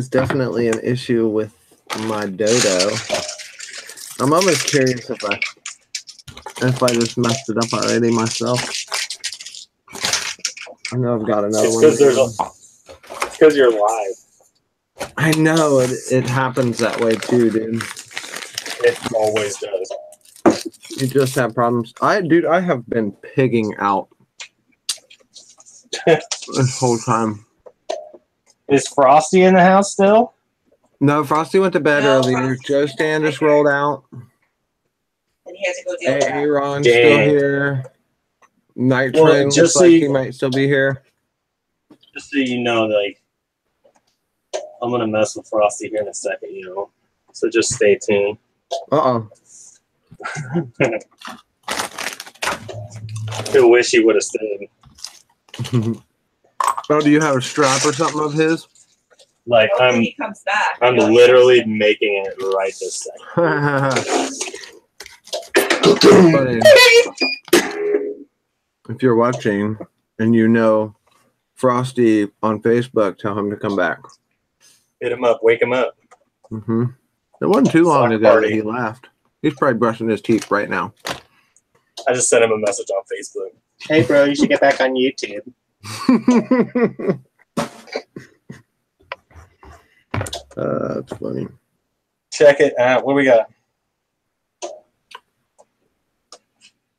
definitely an issue with my Dodo. I'm almost curious if I just messed it up already myself. I know I've got another one. It's because you're live. I know it happens that way too, dude. It always does. You just have problems. I have been pigging out this whole time. Is Frosty in the house still? No, Frosty went to bed earlier. Joe Stan just rolled out. And he has to go deal with that. Aaron's still here. Night Train looks like he might still be here. Just so you know, like, I'm gonna mess with Frosty here in a second, So just stay tuned. I wish he would have stayed. Oh, do you have a strap or something of his? Like, when he comes back, I'm literally making it right this second. Funny. If you're watching and you know Frosty on Facebook, tell him to come back. Hit him up, wake him up. Mm-hmm. It wasn't too long ago that he laughed. He's probably brushing his teeth right now. I just sent him a message on Facebook. Hey, bro, you should get back on YouTube. That's funny. Check it out. What do we got?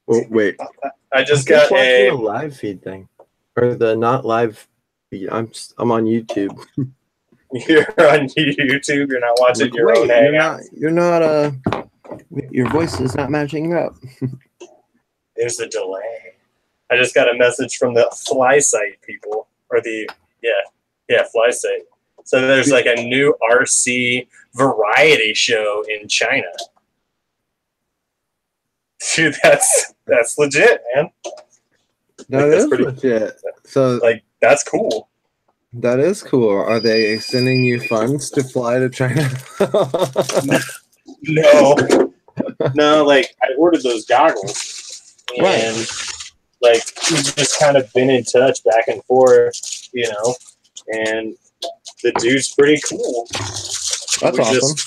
Oh, wait. I just got a live feed thing, or the not live feed. I'm on YouTube. You're on YouTube. You're not watching your own hangouts. You're not. Your voice is not matching up. There's a delay. I just got a message from the Fly Site people, or the Fly Site. So there's like a new RC variety show in China. Dude, that's legit, man. That that's is pretty legit. So like that's cool. that is cool. Are they sending you funds to fly to China? No, like I ordered those goggles, and Right. like we've just kind of been in touch back and forth, you know, and the dude's pretty cool. That's awesome.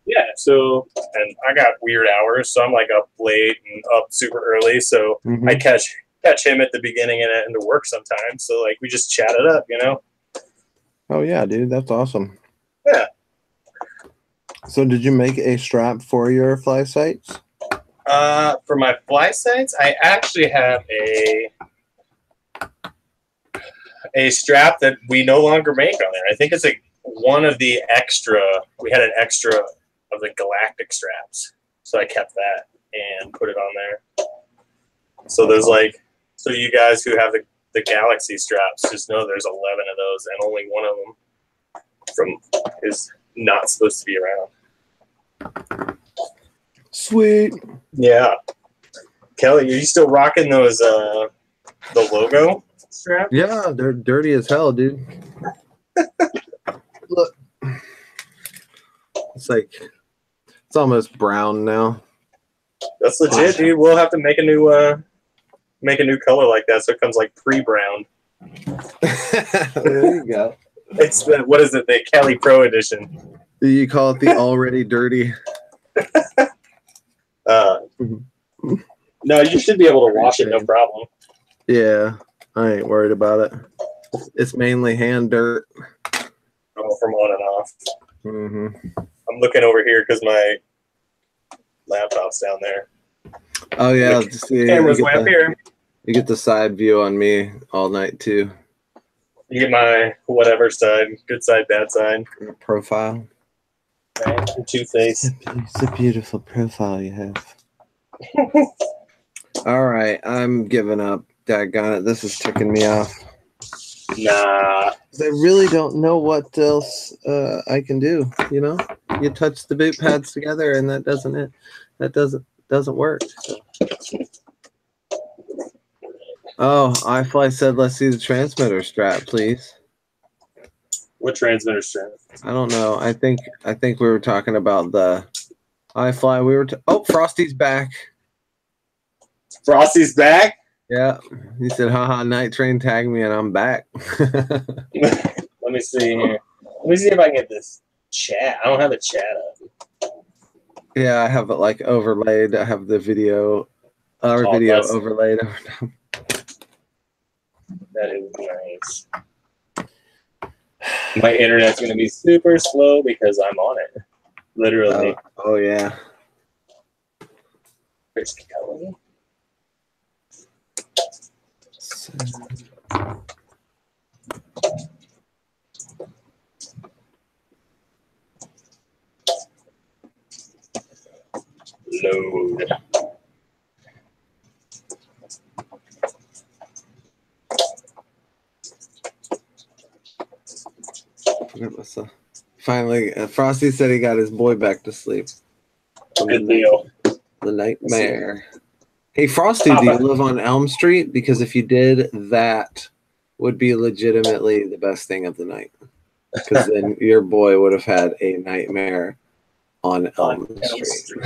Yeah, so, and I got weird hours, so I'm like up late and up super early, so I catch him at the beginning and end of work sometimes, so like we just chat it up, you know? Oh yeah, dude, that's awesome. Yeah. So did you make a strap for your fly sites? For my fly sites, I actually have a strap that we no longer make on there. I think it's one of the extra, we had an extra of the galactic straps, so I kept that and put it on there. So there's like, so you guys who have the galaxy straps, just know there's 11 of those, and only one of them is not supposed to be around. Sweet. Yeah. Kelly, are you still rocking those the logo straps? Yeah, they're dirty as hell, dude. Look. It's almost brown now. That's legit, dude. We'll have to make a new color like that, so it comes like pre-brown. There you go. It's what is it? The Kelly Pro Edition. You call it the already dirty. No, you should be able to wash it, no problem. Yeah, I ain't worried about it. It's mainly hand dirt. Oh, from on and off. Mm-hmm. I'm looking over here because my laptop's down there. Oh yeah, the camera's way up here. You get the side view on me all night too. You get my whatever side, good side, bad side. Profile. Right, two-face. It's a beautiful profile you have. All right, I'm giving up. Daggone it, this is ticking me off. Nah. I really don't know what else I can do. You know, you touch the boot pads together, and that doesn't work. Oh, iFly said, "Let's see the transmitter strap, please." What transmitter strap? I don't know. I think we were talking about the iFly. We were. Oh, Frosty's back. Frosty's back. Yeah, he said, "Haha, Night Train tagged me, and I'm back." Let me see here. Let me see if I can get this chat. I don't have a chat up. Yeah, I have it like overlaid. I have the video, video overlaid. That is nice. My internet's going to be super slow because I'm on it. Literally. Oh yeah. Where's Kelly? Load. Finally, Frosty said he got his boy back to sleep. Good deal. The nightmare. Hey, Frosty, do you live on Elm Street? Because if you did, that would be legitimately the best thing of the night. Because then your boy would have had a nightmare on Elm Street.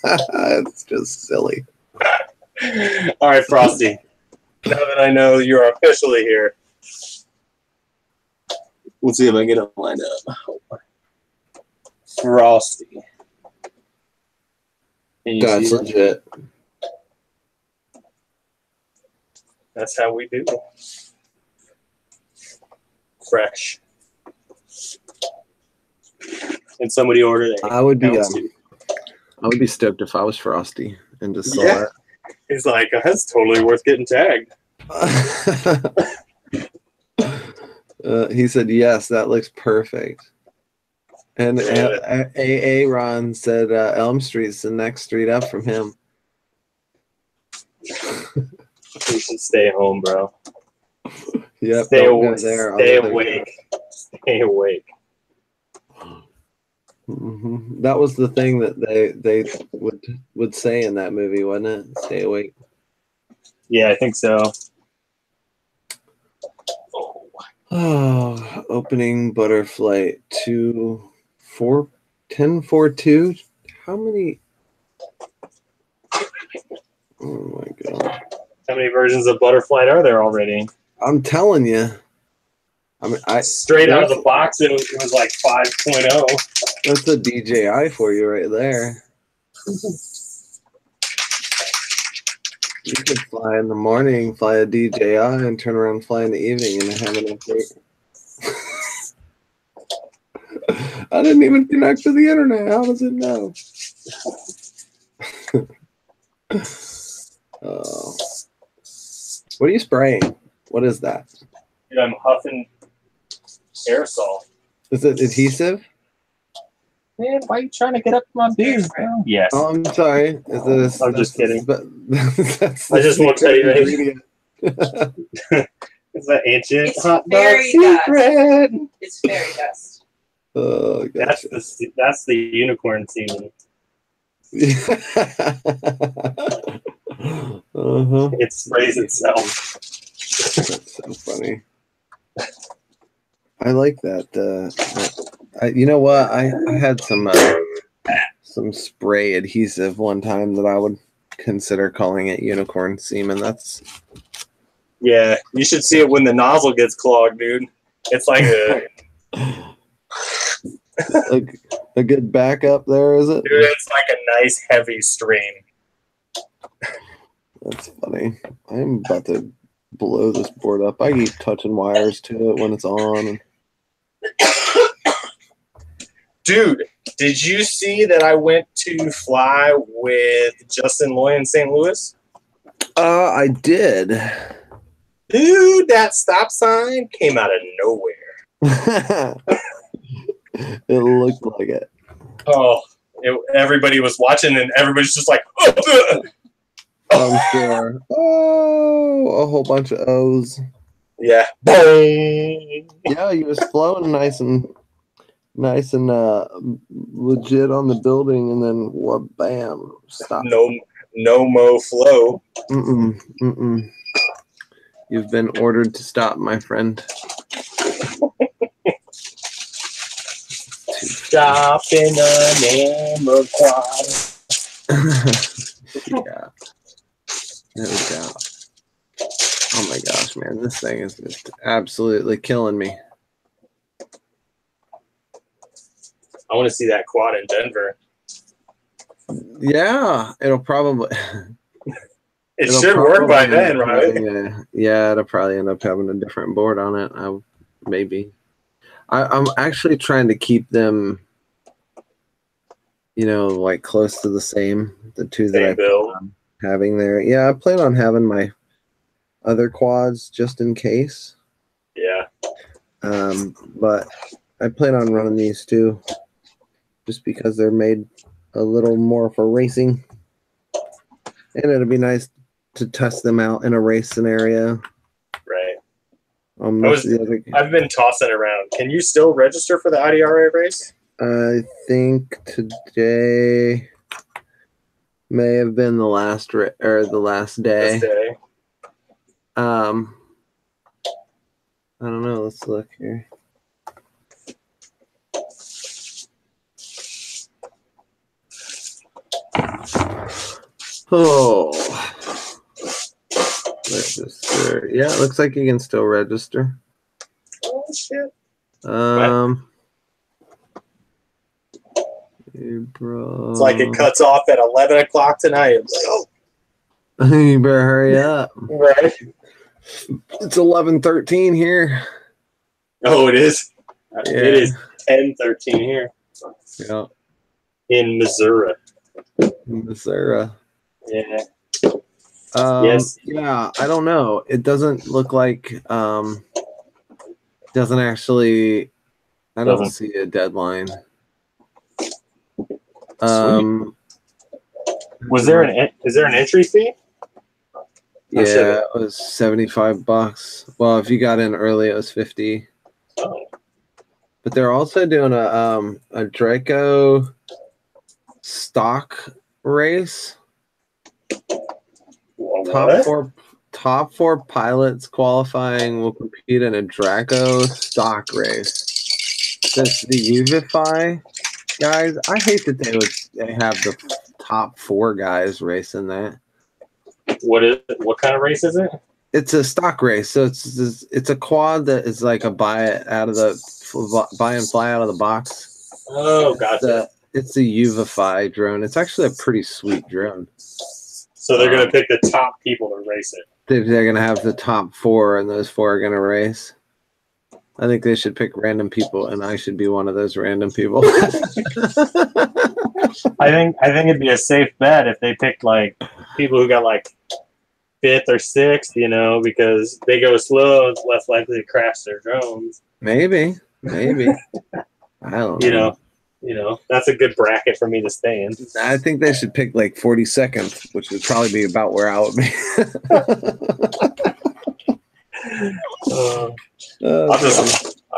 It's just silly. All right, Frosty. Now that I know you're officially here, let's see if I can get it lined up. Frosty. That's legit. That's how we do. Fresh. And somebody ordered it. I would be stoked if I was Frosty and just saw that. He's like, that's totally worth getting tagged. He said, yes, that looks perfect. And AA Ron said Elm Street's the next street up from him. You should stay home, bro. Yep. Stay don't go awake. there. Stay awake. Stay awake. That was the thing that they would say in that movie, wasn't it? Stay awake. Yeah, I think so. Oh, opening butterfly 1042. How many? Oh my god! How many versions of Butterfly are there already? I'm telling you. I mean, Straight out of the box, it was like 5.0. That's a DJI for you right there. You could fly in the morning, fly a DJI, and turn around and fly in the evening and have an update. I didn't even connect to the internet. How does it know? What are you spraying? What is that? Dude, I'm huffing aerosol. Is it adhesive? Man, why are you trying to get up my beard, bro? Yes. Oh, I'm sorry. Is I'm just kidding. That's I just won't tell you that. ingredient. It's an ancient It's hot dog fairy secret. It's fairy dust. Oh, gotcha. That's the unicorn season. It sprays itself. That's so funny. I like that. You know what? I had some spray adhesive one time that I would consider calling it unicorn semen. That's Yeah, you should see it when the nozzle gets clogged, dude. It's like a good backup there, is it? dude, it's like a nice heavy stream. That's funny. I'm about to blow this board up. I keep touching wires to it when it's on. Dude, did you see that I went to fly with Justin Loy in St. Louis? I did. Dude, that stop sign came out of nowhere. It looked like it. Oh, everybody was watching, and everybody's just like, oh, I'm sure. Oh, a whole bunch of O's. yeah. Yeah, he was flowing nice and legit on the building, and then what? Bam! Stop. No mo flow. Mm-mm. You've been ordered to stop, my friend. Stop in the name of God. Yeah. There we go. Oh my gosh, man. This thing is just absolutely killing me. I want to see that quad in Denver. Yeah, it'll probably... It should work by then, right? Yeah, it'll probably end up having a different board on it. Maybe. I'm actually trying to keep them, like close to the same. The two that I plan on having there. Yeah, I plan on having my other quads just in case. Yeah. But I plan on running these two just because they're made a little more for racing. And it'll be nice to test them out in a race scenario. Right. I've been tossing around. Can you still register for the IDRA race? I think today may have been the last day. This day. I don't know. Let's look here. Oh, register. Yeah, it looks like you can still register. Oh shit. April. It's like it cuts off at 11 o'clock tonight. It's like, oh. You better hurry up. Right. It's 11:13 here. Oh, it is. Yeah. It is 10:13 here. Yeah. In Missouri. Missouri. Yeah. Yes. Yeah, I don't know. It doesn't look like doesn't actually I don't see a deadline. Is there an entry fee? Yeah, it was $75. Well, if you got in early, it was 50. Oh. But they're also doing a Draco stock race. What? Top four pilots qualifying will compete in a Draco stock race. Since the Uvify guys, I hate that they have the top four guys racing that. What is it? What kind of race is it? It's a stock race, so it's a quad that is like a buy and fly out of the box. Oh, gotcha. It's the Uvify drone. It's actually a pretty sweet drone. So they're gonna pick the top people to race it. They're gonna have the top four, and those four are gonna race. I think they should pick random people, and I should be one of those random people. I think it'd be a safe bet if they picked like people who got like 5th or 6th, you know, because they go slow, it's less likely to crash their drones. Maybe. I don't know. You know, that's a good bracket for me to stay in. I think they should pick like 42nd, which would probably be about where I would be. I'll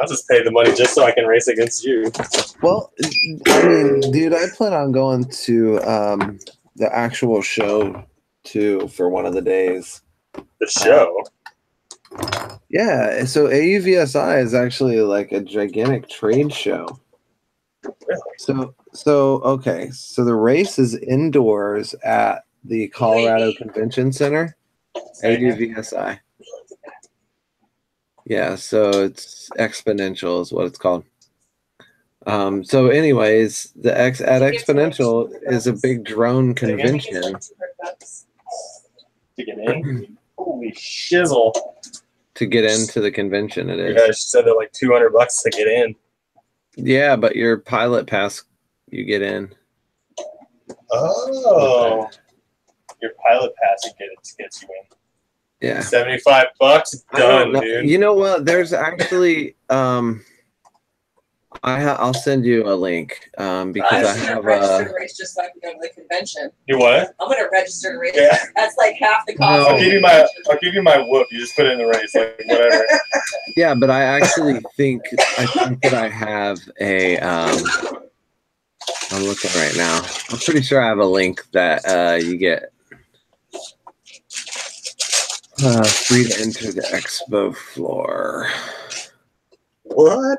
just pay the money just so I can race against you. Well, I mean, dude, I plan on going to the actual show too for one of the days. The show? Yeah, so AUVSI is actually like a gigantic trade show. Really? So the race is indoors at the Colorado Convention Center. AUVSI. Yeah, so it's Exponential is what it's called. So anyways, at Exponential is a big drone convention. To get in? Holy shizzle. To get into the convention, it is. You guys said they're like $200 to get in. Yeah, but your pilot pass, you get in. Oh. Your pilot pass gets you in. Yeah. $75 done, dude. You know what? There's actually I'll send you a link because I have register to race just so I can go to the convention. You what? I'm gonna register to race. Yeah. That's like half the cost. No. I'll give you my whoop. You just put it in the race, like whatever. Yeah, but I think that I have a I'm looking right now. I'm pretty sure I have a link that you get free to enter the expo floor. What?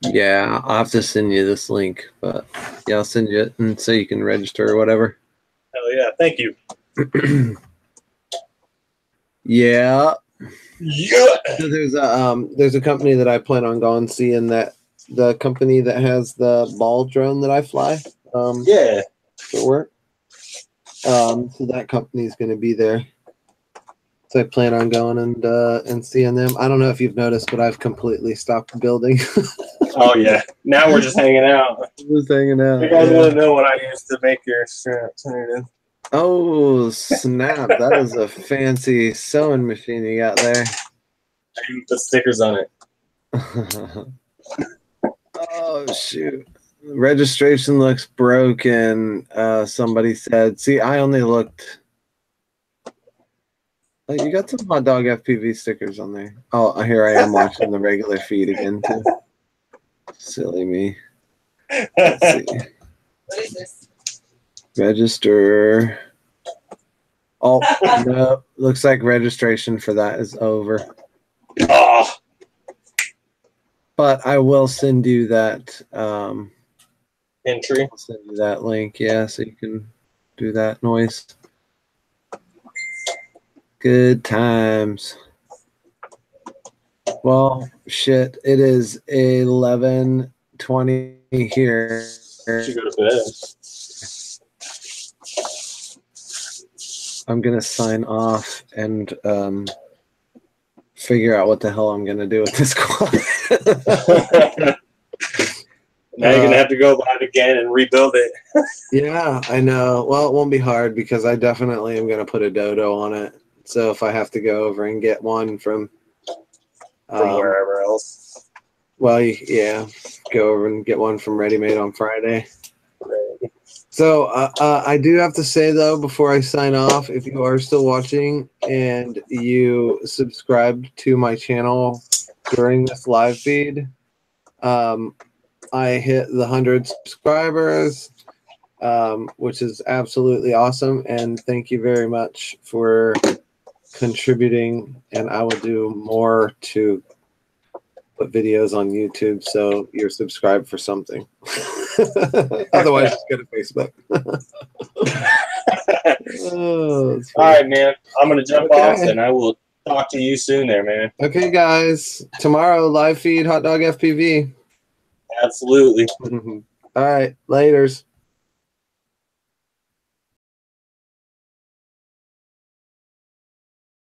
Yeah, I'll have to send you this link, but yeah, I'll send you it and so you can register or whatever. Hell yeah, thank you. Yeah. Yeah. So there's a company that I plan on going seeing, that the company that has the ball drone that I fly. Yeah. For work. So that company's going to be there. So I plan on going and seeing them. I don't know if you've noticed, but I've completely stopped building. Oh yeah. Now we're just hanging out. Just hanging out. You guys want to know what I used to make your straps? Oh snap! That is a fancy sewing machine you got there. I even put stickers on it. Oh shoot! Registration looks broken. Somebody said. See, I only looked. Oh, you got some hot dog FPV stickers on there. Oh, here I am watching the regular feed again too. Silly me. Let's see. What is this? Register. Oh no! Looks like registration for that is over. Oh. But I will send you that Entry. I'll send you that link, yeah, so you can do that noise. Good times. Well, shit, it is 11:20 here. Should go to bed. I'm gonna sign off and figure out what the hell I'm gonna do with this quad. Now you're gonna have to go by it again and rebuild it. Yeah, I know. Well, it won't be hard because I definitely am gonna put a dodo on it. So if I have to go over and get one from from wherever else. Well, yeah, go over and get one from Ready Made on Friday. So I do have to say, though, before I sign off, if you are still watching and you subscribed to my channel during this live feed, I hit the 100 subscribers, which is absolutely awesome. And thank you very much for contributing. And I will do more to put videos on YouTube, so you're subscribed for something. Otherwise, just go to Facebook. Oh, all right, man. I'm going to jump off, and I will talk to you soon there, man. Okay, guys. Tomorrow, live feed Hot Dog FPV. Absolutely. All right. Laters.